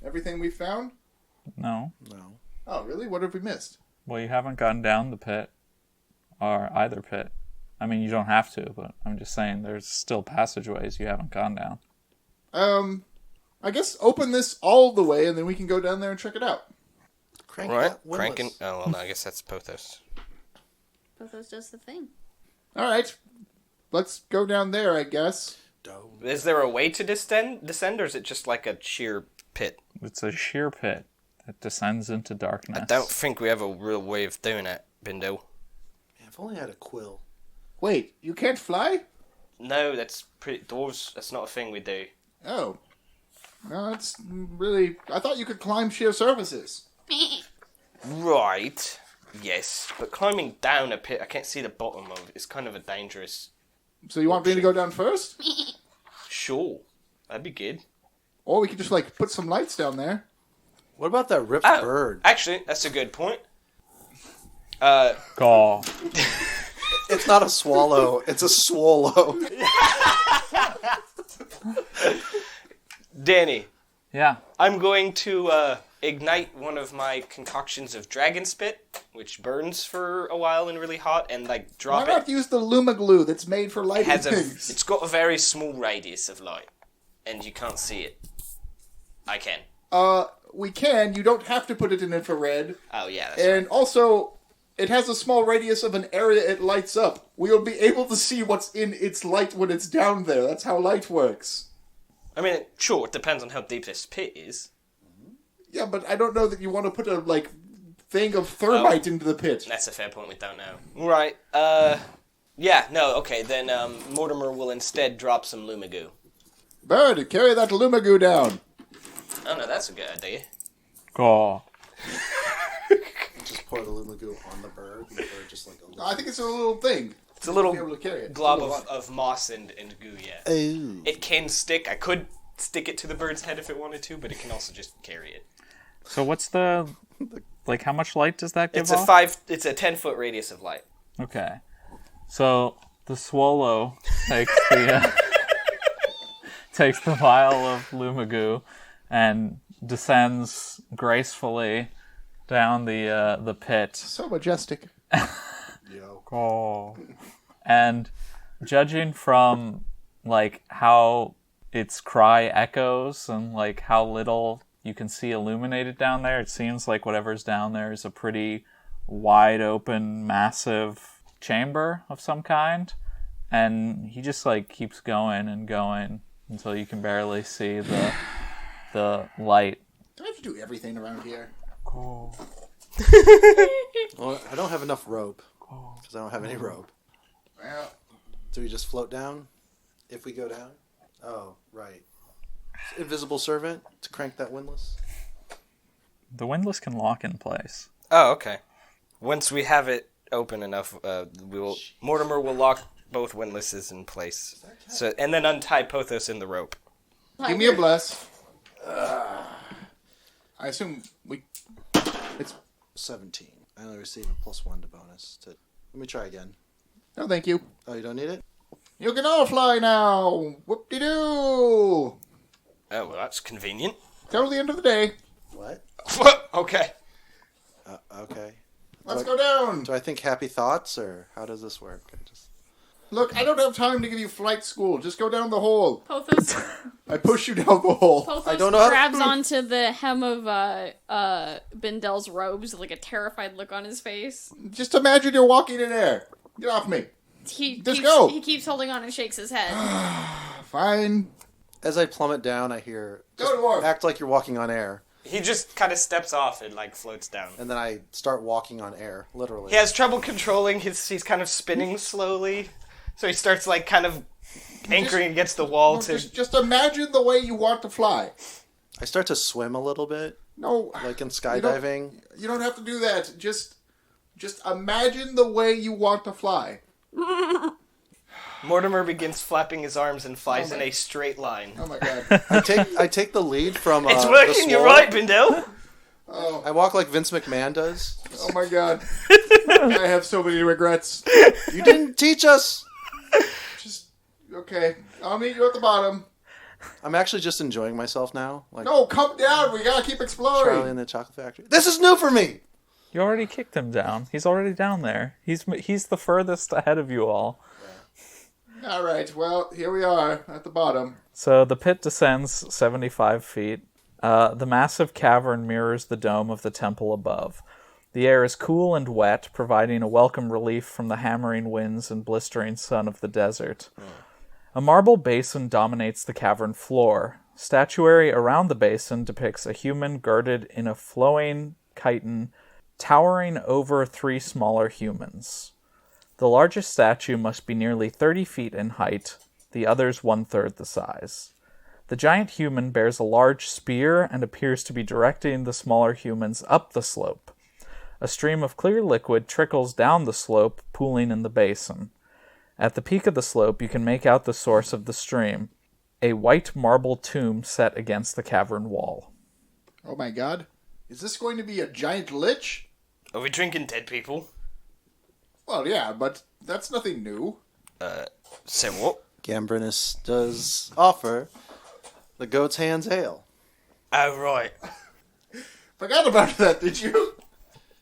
Everything we found? No. No. Oh, really? What have we missed? Well, you haven't gone down the pit. Or either pit. I mean, you don't have to, but I'm just saying there's still passageways you haven't gone down. I guess open this all the way, and then we can go down there and check it out. Crank Right? that windlass. Cranking... Oh, well, no, I guess that's Pothos. Pothos does the thing. All right. Let's go down there, I guess. Dome. Is there a way to descend, or is it just like a sheer pit? It's a sheer pit that descends into darkness. I don't think we have a real way of doing it, Bindo. Man, if only I had a quill. Wait, you can't fly? No, that's pretty... Dwarves, that's not a thing we do. Oh. No, that's really... I thought you could climb sheer surfaces. Right. Yes, but climbing down a pit, I can't see the bottom of it. It's kind of a dangerous... So you want me to go down first? Sure. That'd be good. Or we could just, put some lights down there. What about that ripped Oh, bird? actually, that's a good point. Call. It's not a swallow. It's a swallow. Danny, Yeah. I'm going to ignite one of my concoctions of dragon spit, which burns for a while and really hot, and like Why drop not it. use the Luma glue that's made for lighting things? It's got a very small radius of light, and you can't see it. I can. We can. You don't have to put it in infrared. Oh yeah, that's And also, it has a small radius of an area it lights up. We'll be able to see what's in its light when it's down there. That's how light works. I mean, sure, it depends on how deep this pit is. Yeah, but I don't know that you want to put a, thing of thermite into the pit. That's a fair point, we don't know. Right, yeah, no, okay, then, Mortimer will instead drop some Lumagoo. Bird, carry that Lumagoo down. Oh no, that's a good idea. Oh. Just pour the Lumagoo on the bird. And the bird just like. I think it's a little thing. It's a little Be able to carry it. glob of moss and goo, yeah. Ooh. It can stick. I could stick it to the bird's head if it wanted to, but it can also just carry it. So what's the... how much light does that give off? It's a 10-foot radius of light. Okay. So the swallow takes the... takes the vial of Lumagoo and descends gracefully down the pit. So majestic. Yo. Oh. And judging from how its cry echoes and how little you can see illuminated down there, it seems like whatever's down there is a pretty wide open, massive chamber of some kind. And he just keeps going and going until you can barely see the light. Do I have to do everything around here? Oh. Well, I don't have enough rope because I don't have any rope. Well, Do we just float down if we go down? Oh, right. Invisible servant to crank that windlass. The windlass can lock in place. Oh, okay. Once we have it open enough, Mortimer will lock both windlasses in place. So, and then untie Pothos in the rope. give me a bless. I assume it's... 17. I only received a +1 to bonus. Let me try again. No, thank you. Oh, you don't need it? You can all fly now. Whoop-de-doo. Oh, well, that's convenient. Till the end of the day. What? Okay. Okay. Let's go down. Do I think happy thoughts, or how does this work? Look, I don't have time to give you flight school. Just go down the hole. Pothos, I push you down the hole. Pothos I don't know how to- grabs onto the hem of Bendel's robes, like a terrified look on his face. Just imagine you're walking in air. Get off me. Just go. He keeps holding on and shakes his head. Fine. As I plummet down, I hear, Go, dwarf. act like you're walking on air. He just kind of steps off and, floats down. And then I start walking on air, literally. He has trouble controlling he's kind of spinning slowly. So he starts, kind of anchoring against the wall No, to... just imagine the way you want to fly. I start to swim a little bit, No. like in skydiving. You don't have to do that. Just imagine the way you want to fly. Mortimer begins flapping his arms and flies in a straight line. Oh my god. I take the lead from It's the working, you're swallow. right, Bindel. Oh. I walk like Vince McMahon does. Oh my god. I have so many regrets. You didn't teach us! Okay. I'll meet you at the bottom. I'm actually just enjoying myself now. Like No, come down. We gotta keep exploring. Charlie in the Chocolate Factory. This is new for me! You already kicked him down. He's already down there. He's the furthest ahead of you all. All right. Well, here we are at the bottom. So the pit descends 75 feet. The massive cavern mirrors the dome of the temple above. The air is cool and wet, providing a welcome relief from the hammering winds and blistering sun of the desert. A marble basin dominates the cavern floor. Statuary around the basin depicts a human girded in a flowing chiton, towering over 3 smaller humans. The largest statue must be nearly 30 feet in height, the others 1/3 the size. The giant human bears a large spear and appears to be directing the smaller humans up the slope. A stream of clear liquid trickles down the slope, pooling in the basin. At the peak of the slope, you can make out the source of the stream, a white marble tomb set against the cavern wall. Oh my god. Is this going to be a giant lich? Are we drinking dead people? Well, yeah, but that's nothing new. Say what? Gambrinus does offer The Goat's Hands Ale. Oh, right. Forgot about that, did you?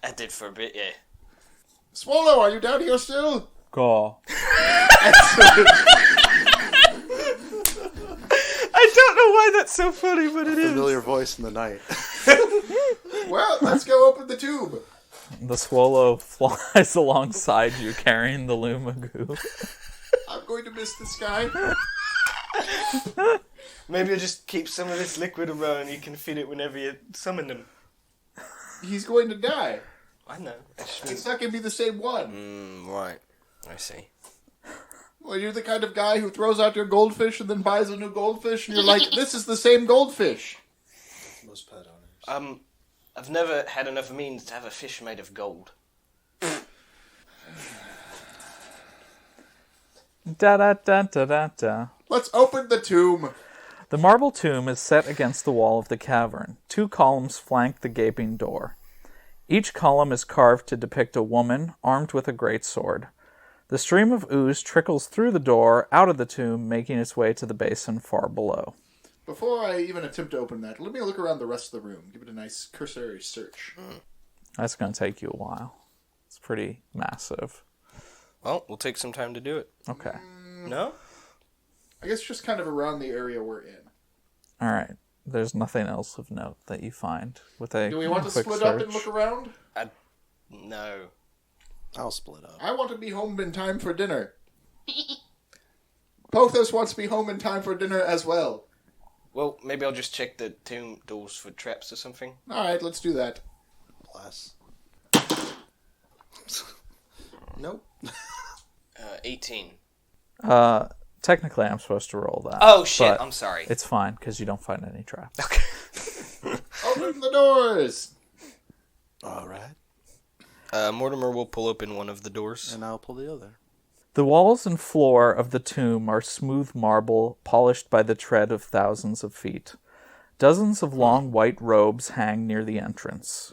I did for a bit, yeah. Swallow, are you down here still? Gaw. I don't know why that's so funny, but it is. Familiar voice in the night. Well, let's go open the tube. The swallow flies alongside you, carrying the Lumagoo. I'm going to miss this guy. Maybe I'll just keep some of this liquid around and you can feed it whenever you summon him. He's going to die. I know. It's not going to be the same one. Right. I see. Well, you're the kind of guy who throws out your goldfish and then buys a new goldfish, and you're like, this is the same goldfish. Most pet owners. I've never had enough means to have a fish made of gold. Da da da da da da. Let's open the tomb. The marble tomb is set against the wall of the cavern. 2 columns flank the gaping door. Each column is carved to depict a woman armed with a greatsword. The stream of ooze trickles through the door, out of the tomb, making its way to the basin far below. Before I even attempt to open that, let me look around the rest of the room. Give it a nice cursory search. That's going to take you a while. It's pretty massive. Well, we'll take some time to do it. Okay. No? I guess just kind of around the area we're in. All right. There's nothing else of note that you find with a Do we want to quick split search. up and look around? No. I'll split up. I want to be home in time for dinner. Pothos wants to be home in time for dinner as well. Well, maybe I'll just check the tomb doors for traps or something. Alright, let's do that. Bless. Nope. 18. Technically, I'm supposed to roll that. Oh, shit. but I'm sorry. It's fine, because you don't find any traps. Okay. Open the doors! All right. Mortimer will pull open one of the doors. And I'll pull the other. The walls and floor of the tomb are smooth marble, polished by the tread of thousands of feet. Dozens of long white robes hang near the entrance.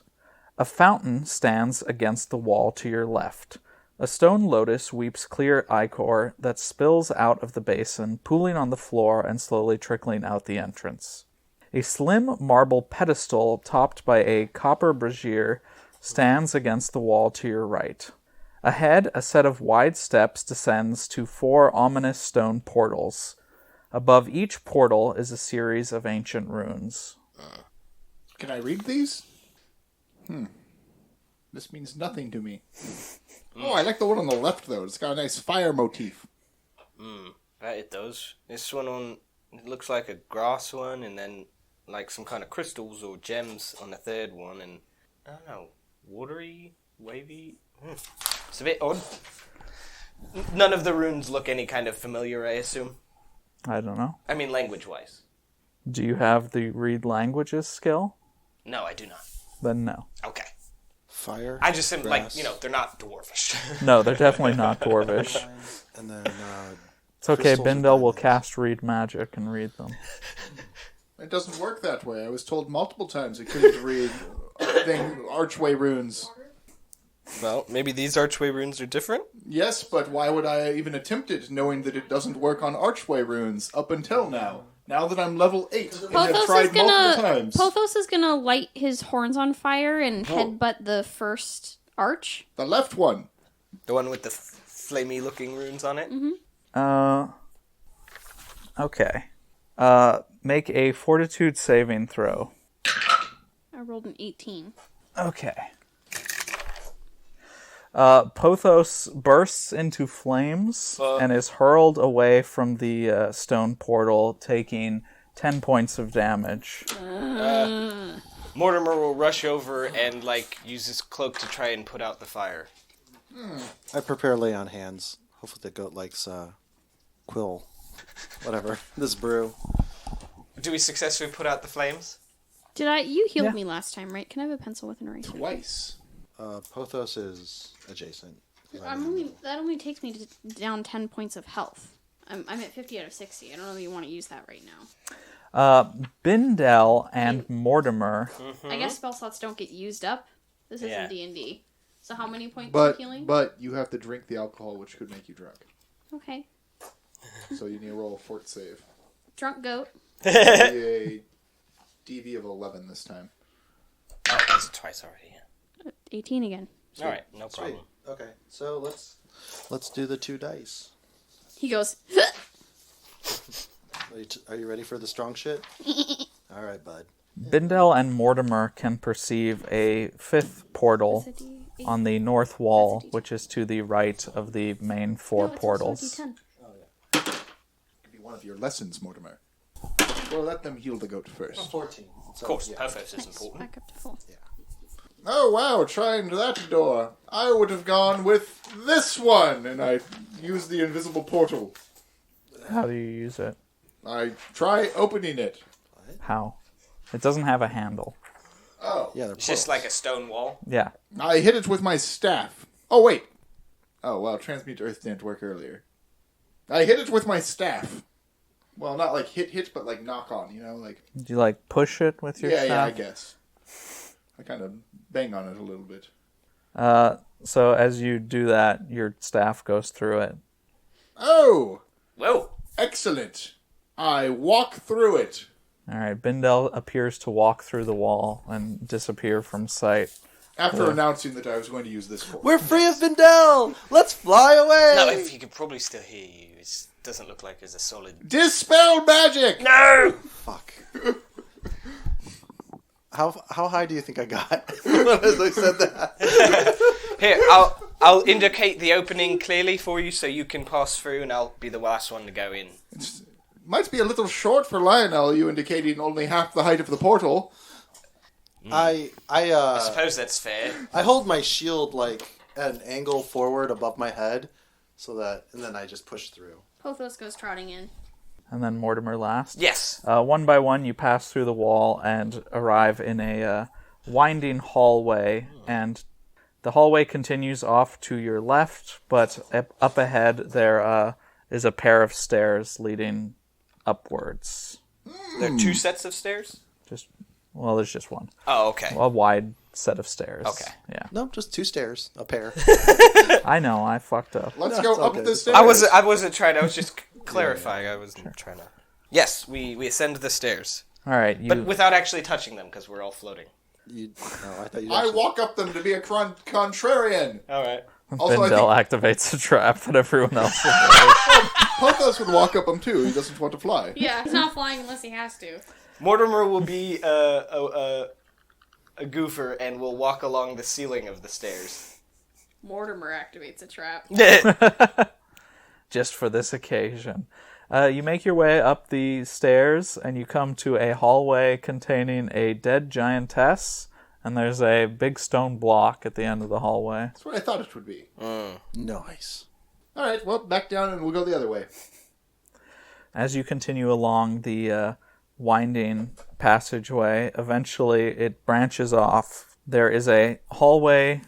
A fountain stands against the wall to your left. A stone lotus weeps clear ichor that spills out of the basin, pooling on the floor and slowly trickling out the entrance. A slim marble pedestal topped by a copper brazier stands against the wall to your right. Ahead, a set of wide steps descends to 4 ominous stone portals. Above each portal is a series of ancient runes. Can I read these? This means nothing to me. Oh, I like the one on the left, though. It's got a nice fire motif. That it does. This one it looks like a grass one, and then like some kind of crystals or gems on the third one, and I don't know, watery, wavy. It's a bit odd. None of the runes look any kind of familiar, I assume. I don't know. I mean, language-wise. Do you have the read languages skill? No, I do not. Then no. Okay. Fire. I just am grass, like, they're not dwarvish. No, they're definitely not dwarvish. And then It's okay, crystals and Bindel will diamonds. cast read magic and read them. It doesn't work that way. I was told multiple times it couldn't read archway runes. Well, maybe these archway runes are different? Yes, but why would I even attempt it knowing that it doesn't work on archway runes up until now? Now that I'm level 8 and have tried multiple times. Pothos is gonna light his horns on fire and headbutt the first arch. The left one. The one with the flamey-looking runes on it? Okay. Make a fortitude saving throw. I rolled an 18. Okay. Pothos bursts into flames and is hurled away from the stone portal, taking 10 points of damage. Mortimer will rush over and, use his cloak to try and put out the fire. I prepare lay on hands. Hopefully the goat likes quill. Whatever. This brew. Do we successfully put out the flames? You healed Yeah. me last time, right? Can I have a pencil with an eraser? Twice. Pothos is adjacent. That only takes me down 10 points of health. I'm at 50 out of 60. I don't know if you want to use that right now. Bindel and Mortimer. I guess spell slots don't get used up. This isn't Yeah. D&D. So how many points But of healing? but you have to drink the alcohol, which could make you drunk. Okay. So you need to roll a fort save. Drunk goat. It'll be a DV of 11 this time. Oh, that's twice already. Yeah. 18 again. All right, no Sweet. problem. Okay, so let's do the 2 dice. He goes, Are you ready for the strong shit? All right, bud. Bindel and Mortimer can perceive a 5th portal on the north wall, which is to the right of the main 4 portals. Could be one of your lessons, Mortimer. Well, let them heal the goat first. 14. Of course, Perfos is important. back up to full. Oh, wow, trying that door. I would have gone with this one, and I used the invisible portal. How do you use it? I try opening it. How? It doesn't have a handle. Oh. Yeah, they're It's just like a stone wall. Yeah. I hit it with my staff. Oh, wait. Oh, well, Transmute Earth didn't work earlier. I hit it with my staff. Well, not like hit, but like knock on, like... Do you, like, push it with your staff? Yeah, I guess. I kind of bang on it a little bit. So as you do that, your staff goes through it. Oh! Whoa. Excellent. I walk through it. All right, Bindel appears to walk through the wall and disappear from sight. After announcing that I was going to use this portal. We're free of Vindel! Let's fly away! No, if he could probably still hear you. It doesn't look like there's a solid... Dispel magic! No! Fuck. How high do you think I got as I said that? Here, I'll indicate the opening clearly for you so you can pass through and I'll be the last one to go in. Might be a little short for Lionel, you indicating only half the height of the portal. I suppose that's fair. I hold my shield like at an angle forward above my head, and then I just push through. Pothos goes trotting in. And then Mortimer last. Yes. One by one, you pass through the wall and arrive in a winding hallway. And the hallway continues off to your left, but up ahead there is a pair of stairs leading upwards. There are 2 sets of stairs? There's just one. Oh, okay. A wide set of stairs. Okay. Yeah. No, just 2 stairs, a pair. I know, I fucked up. Let's No, go it's up okay. the stairs. I wasn't trying. I was just clarifying. I wasn't trying to. Yes, we ascend the stairs, All right, but without actually touching them because we're all floating. I thought you. I walk up them to be a contrarian. All right. Also, I Bindel think activates a trap that everyone else is. Pothos would walk up them too. He doesn't want to fly. Yeah, he's not flying unless he has to. Mortimer will be a goofer and will walk along the ceiling of the stairs. Mortimer activates a trap. Just for this occasion. You make your way up the stairs, and you come to a hallway containing a dead giantess, and there's a big stone block at the end of the hallway. That's what I thought it would be. Nice. All right, well, back down and we'll go the other way. As you continue along the winding passageway, eventually it branches off. There is a hallway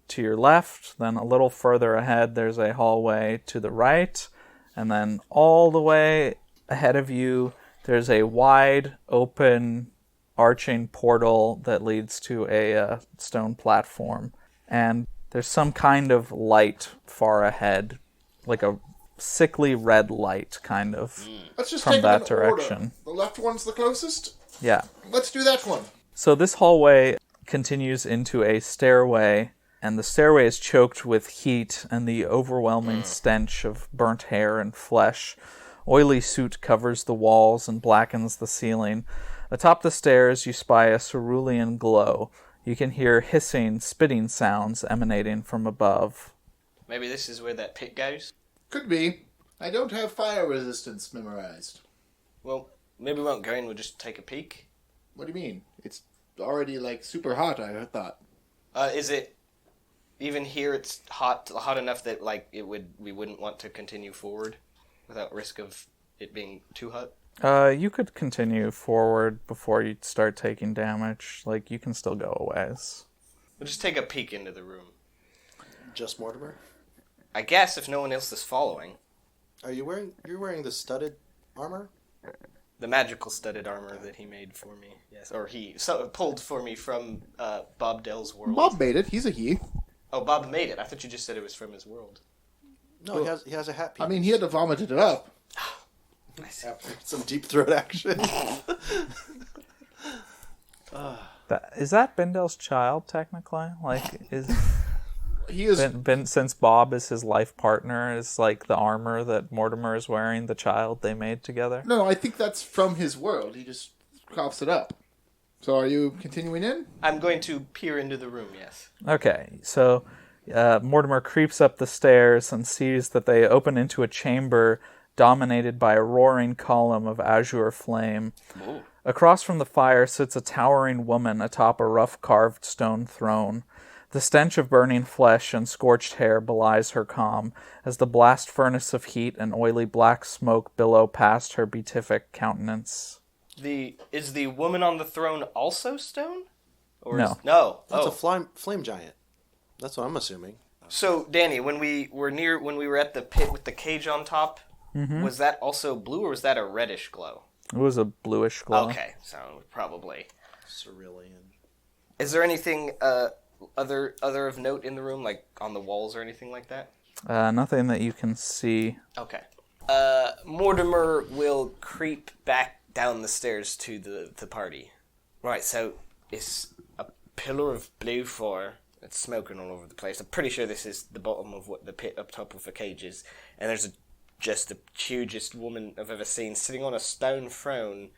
to your left, then a little further ahead there's a hallway to the right, and then all the way ahead of you there's a wide open arching portal that leads to a stone platform, and there's some kind of light far ahead, like a sickly red light kind of Let's just from take them that in direction. order. The left one's the closest. Yeah. Let's do that one. So this hallway continues into a stairway, and the stairway is choked with heat and the overwhelming stench of burnt hair and flesh. Oily soot covers the walls and blackens the ceiling. Atop the stairs, you spy a cerulean glow. You can hear hissing, spitting sounds emanating from above. Maybe this is where that pit goes? Could be. I don't have fire resistance memorized. Well, maybe we won't go in, we'll just take a peek. What do you mean? It's already, super hot, I thought. Is it... Even here it's hot enough that, we wouldn't want to continue forward without risk of it being too hot? You could continue forward before you start taking damage. You can still go a ways. We'll just take a peek into the room. Just Mortimer? I guess if no one else is following. You're wearing the studded armor? The magical studded armor that he made for me. Yes, or he pulled for me from Bob Dell's world. Bob made it. He's a he. Oh, Bob made it. I thought you just said it was from his world. No, he has a hat piece. He had to vomit it up. Some deep throat action. Is that Bindel's child, technically? Like, He is. since Bob is his life partner, is like the armor that Mortimer is wearing, the child they made together? No, I think that's from his world. He just coughs it up. So are you continuing in? I'm going to peer into the room, yes. Okay, so Mortimer creeps up the stairs and sees that they open into a chamber dominated by a roaring column of azure flame. Ooh. Across from the fire sits a towering woman atop a rough carved stone throne. The stench of burning flesh and scorched hair belies her calm, as the blast furnace of heat and oily black smoke billow past her beatific countenance. Is the woman on the throne also stone? Or No. No. That's Oh. a flame giant. That's what I'm assuming. So, Danny, when we were at the pit with the cage on top, was that also blue or was that a reddish glow? It was a bluish glow. Okay, so probably. Cerulean. Is there anything other of note in the room, like on the walls or anything like that? Nothing that you can see. Okay. Mortimer will creep back down the stairs to the party. Right, so it's a pillar of blue fire. It's smoking all over the place. I'm pretty sure this is the bottom of what the pit up top of the cage is. And there's just the hugest woman I've ever seen sitting on a stone throne.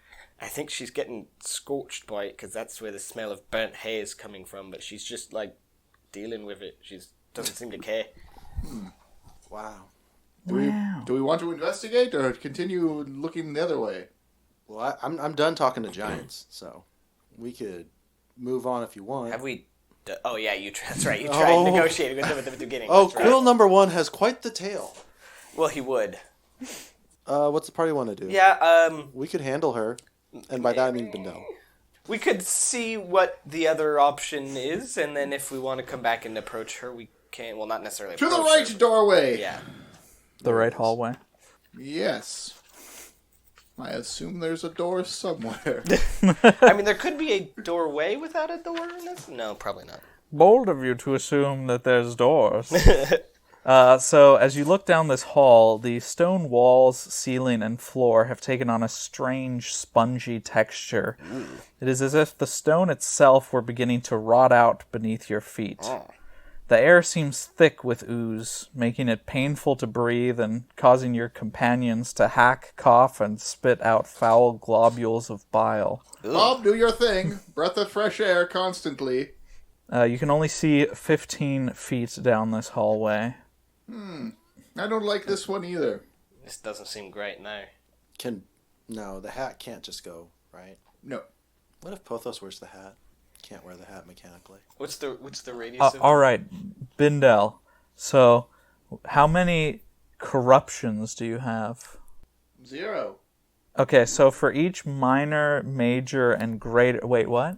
I think she's getting scorched by it because that's where the smell of burnt hair is coming from. But she's just like dealing with it. She doesn't seem to care. Wow. Do we want to investigate or continue looking the other way? Well, I'm done talking to giants, so we could move on if you want. Have we? Oh yeah, that's right. You tried negotiating with them at the beginning. Oh, That's right. Quill number 1 has quite the tail. Well, he would. What's the party want to do? Yeah. We could handle her, and by that I mean Bindel. We could see what the other option is, and then if we want to come back and approach her, we can. Well, not necessarily. To the approach right her, but- doorway. Yeah. The right hallway. Yes. I assume there's a door somewhere. I mean, there could be a doorway without a door in this. No, probably not. Bold of you to assume that there's doors. So as you look down this hall, the stone walls, ceiling, and floor have taken on a strange, spongy texture. It is as if the stone itself were beginning to rot out beneath your feet. The air seems thick with ooze, making it painful to breathe and causing your companions to hack, cough, and spit out foul globules of bile. Bob, do your thing. Breath of fresh air constantly. You can only see 15 feet down this hallway. I don't like this one either. This doesn't seem great now. No, the hat can't just go, right? No. What if Pothos wears the hat? Can't wear the hat mechanically. What's the radius of All right, Bindel. So, how many corruptions do you have? 0. Okay, so for each minor, major, and greater... Wait, what?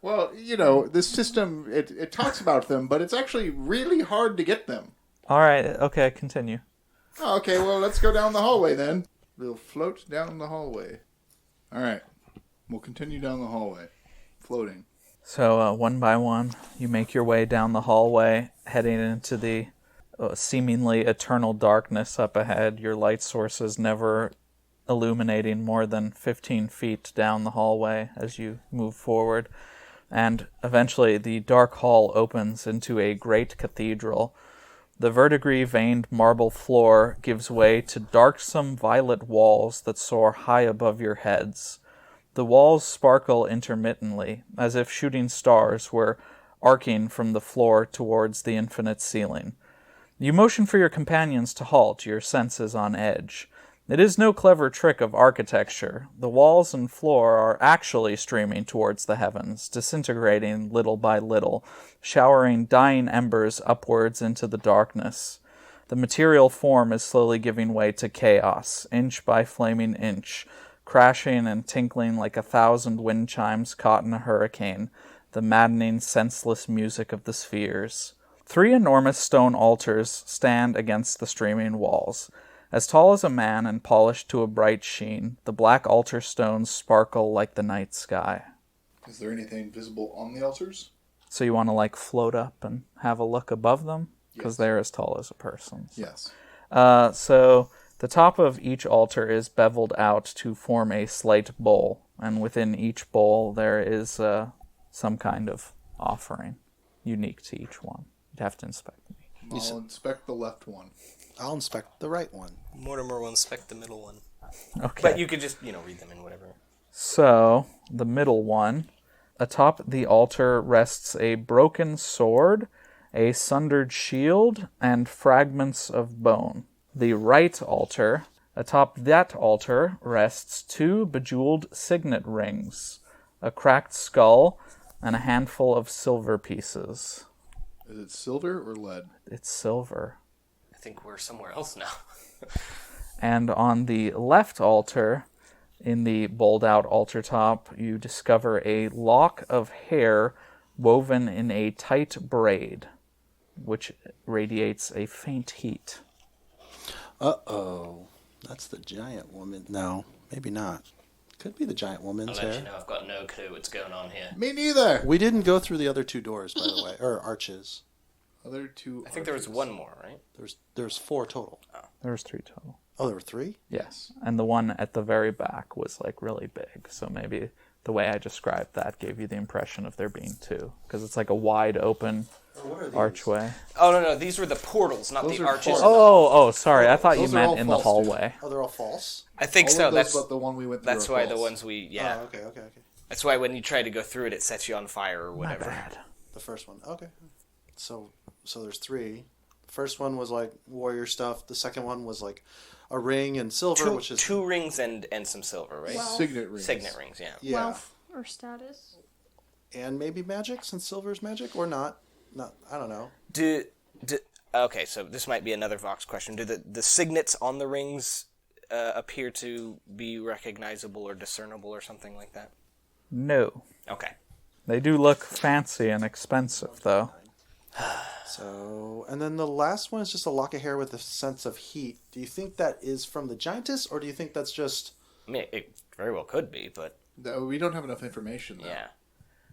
Well, this system, it talks about them, but it's actually really hard to get them. All right, okay, continue. Oh, okay, well, let's go down the hallway then. We'll float down the hallway. All right. We'll continue down the hallway. Floating. So, one by one, you make your way down the hallway, heading into the seemingly eternal darkness up ahead, your light sources never illuminating more than 15 feet down the hallway as you move forward. And eventually, the dark hall opens into a great cathedral. The verdigris-veined marble floor gives way to darksome violet walls that soar high above your heads. The walls sparkle intermittently, as if shooting stars were arcing from the floor towards the infinite ceiling. You motion for your companions to halt, your senses on edge. It is no clever trick of architecture. The walls and floor are actually streaming towards the heavens, disintegrating little by little, showering dying embers upwards into the darkness. The material form is slowly giving way to chaos, inch by flaming inch, crashing and tinkling like 1,000 wind chimes caught in a hurricane, the maddening, senseless music of the spheres. 3 enormous stone altars stand against the streaming walls. As tall as a man and polished to a bright sheen, the black altar stones sparkle like the night sky. Is there anything visible on the altars? So you want to, float up and have a look above them? Because Yes. they're as tall as a person. Yes. So The top of each altar is beveled out to form a slight bowl, and within each bowl there is some kind of offering, unique to each one. You'd have to inspect me. I'll inspect the left one. I'll inspect the right one. Mortimer will inspect the middle one. Okay. But you could just, read them in whatever. So, the middle one, atop the altar rests a broken sword, a sundered shield, and fragments of bone. The right altar, atop that altar rests 2 bejeweled signet rings, a cracked skull, and a handful of silver pieces. Is it silver or lead? It's silver. I think we're somewhere else now. And on the left altar, in the bowled-out altar top, you discover a lock of hair woven in a tight braid, which radiates a faint heat. Uh-oh. That's the giant woman. No, maybe not. Could be the giant woman's I'll let hair. you know, I've got no clue what's going on here. Me neither. We didn't go through the other 2 doors, by the way, or arches. Other 2. I think there was one more, right? There's 4 total. There was 3 total. Oh, there were 3? Yes. And the one at the very back was, really big. So maybe the way I described that gave you the impression of there being 2. Because it's like a wide open archway. Oh, no, these were the portals, not Those the are arches. Oh, sorry. I thought you Those are all meant in the false, hallway. Oh, they're all false? I think All so. of those That's but the one we went through. that's are why false. the ones we Oh, okay. That's why when you try to go through it, it sets you on fire or My whatever. bad. The first one. Okay. So there's 3. The first one was like warrior stuff. The second one was like a ring and silver, which is 2 rings and some silver, right? Well, Signet rings. Signet rings, yeah. yeah, Wealth or status. and maybe magic since silver's magic or not. Not I don't know. Okay, so this might be another Vox question. Do the signets on the rings appear to be recognizable or discernible or something like that? No. Okay. They do look fancy and expensive, though. So, and then the last one is just a lock of hair with a sense of heat. Do you think that is from the giantess, or do you think that's just... I mean, it very well could be, but We don't have enough information, though. yeah.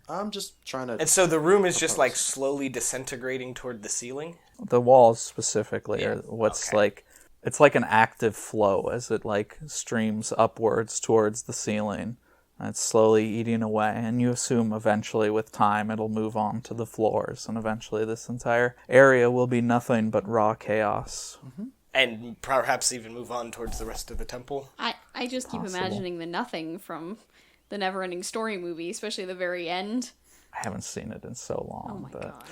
I'm just trying to... And so the room is just like slowly disintegrating toward the ceiling? The walls specifically are what's okay. like... It's like an active flow as it streams upwards towards the ceiling. And it's slowly eating away, and you assume eventually with time it'll move on to the floors, and eventually this entire area will be nothing but raw chaos. Mm-hmm. And perhaps even move on towards the rest of the temple? I just keep imagining the nothing from the Never-Ending Story movie, especially the very end. I haven't seen it in so long. Oh my but god.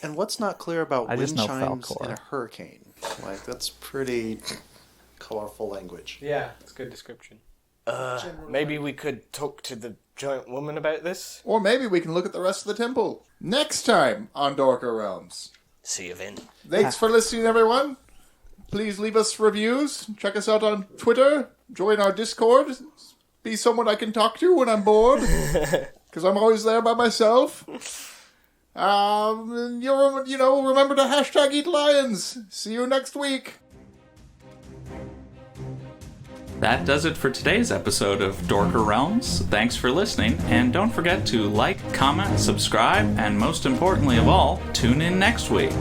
And what's not clear about I just wind know chimes Falcor. in a hurricane? Like, that's pretty colorful language. Yeah, it's a good description. Maybe we could talk to the giant woman about this? Or maybe we can look at the rest of the temple next time on Dorker Realms. See you then. Thanks for listening, everyone. Please leave us reviews. Check us out on Twitter. Join our Discord. Be someone I can talk to when I'm bored. Because I'm always there by myself. Remember to hashtag eat lions. See you next week. That does it for today's episode of Dorker Realms. Thanks for listening, and don't forget to like, comment, subscribe, and most importantly of all, tune in next week.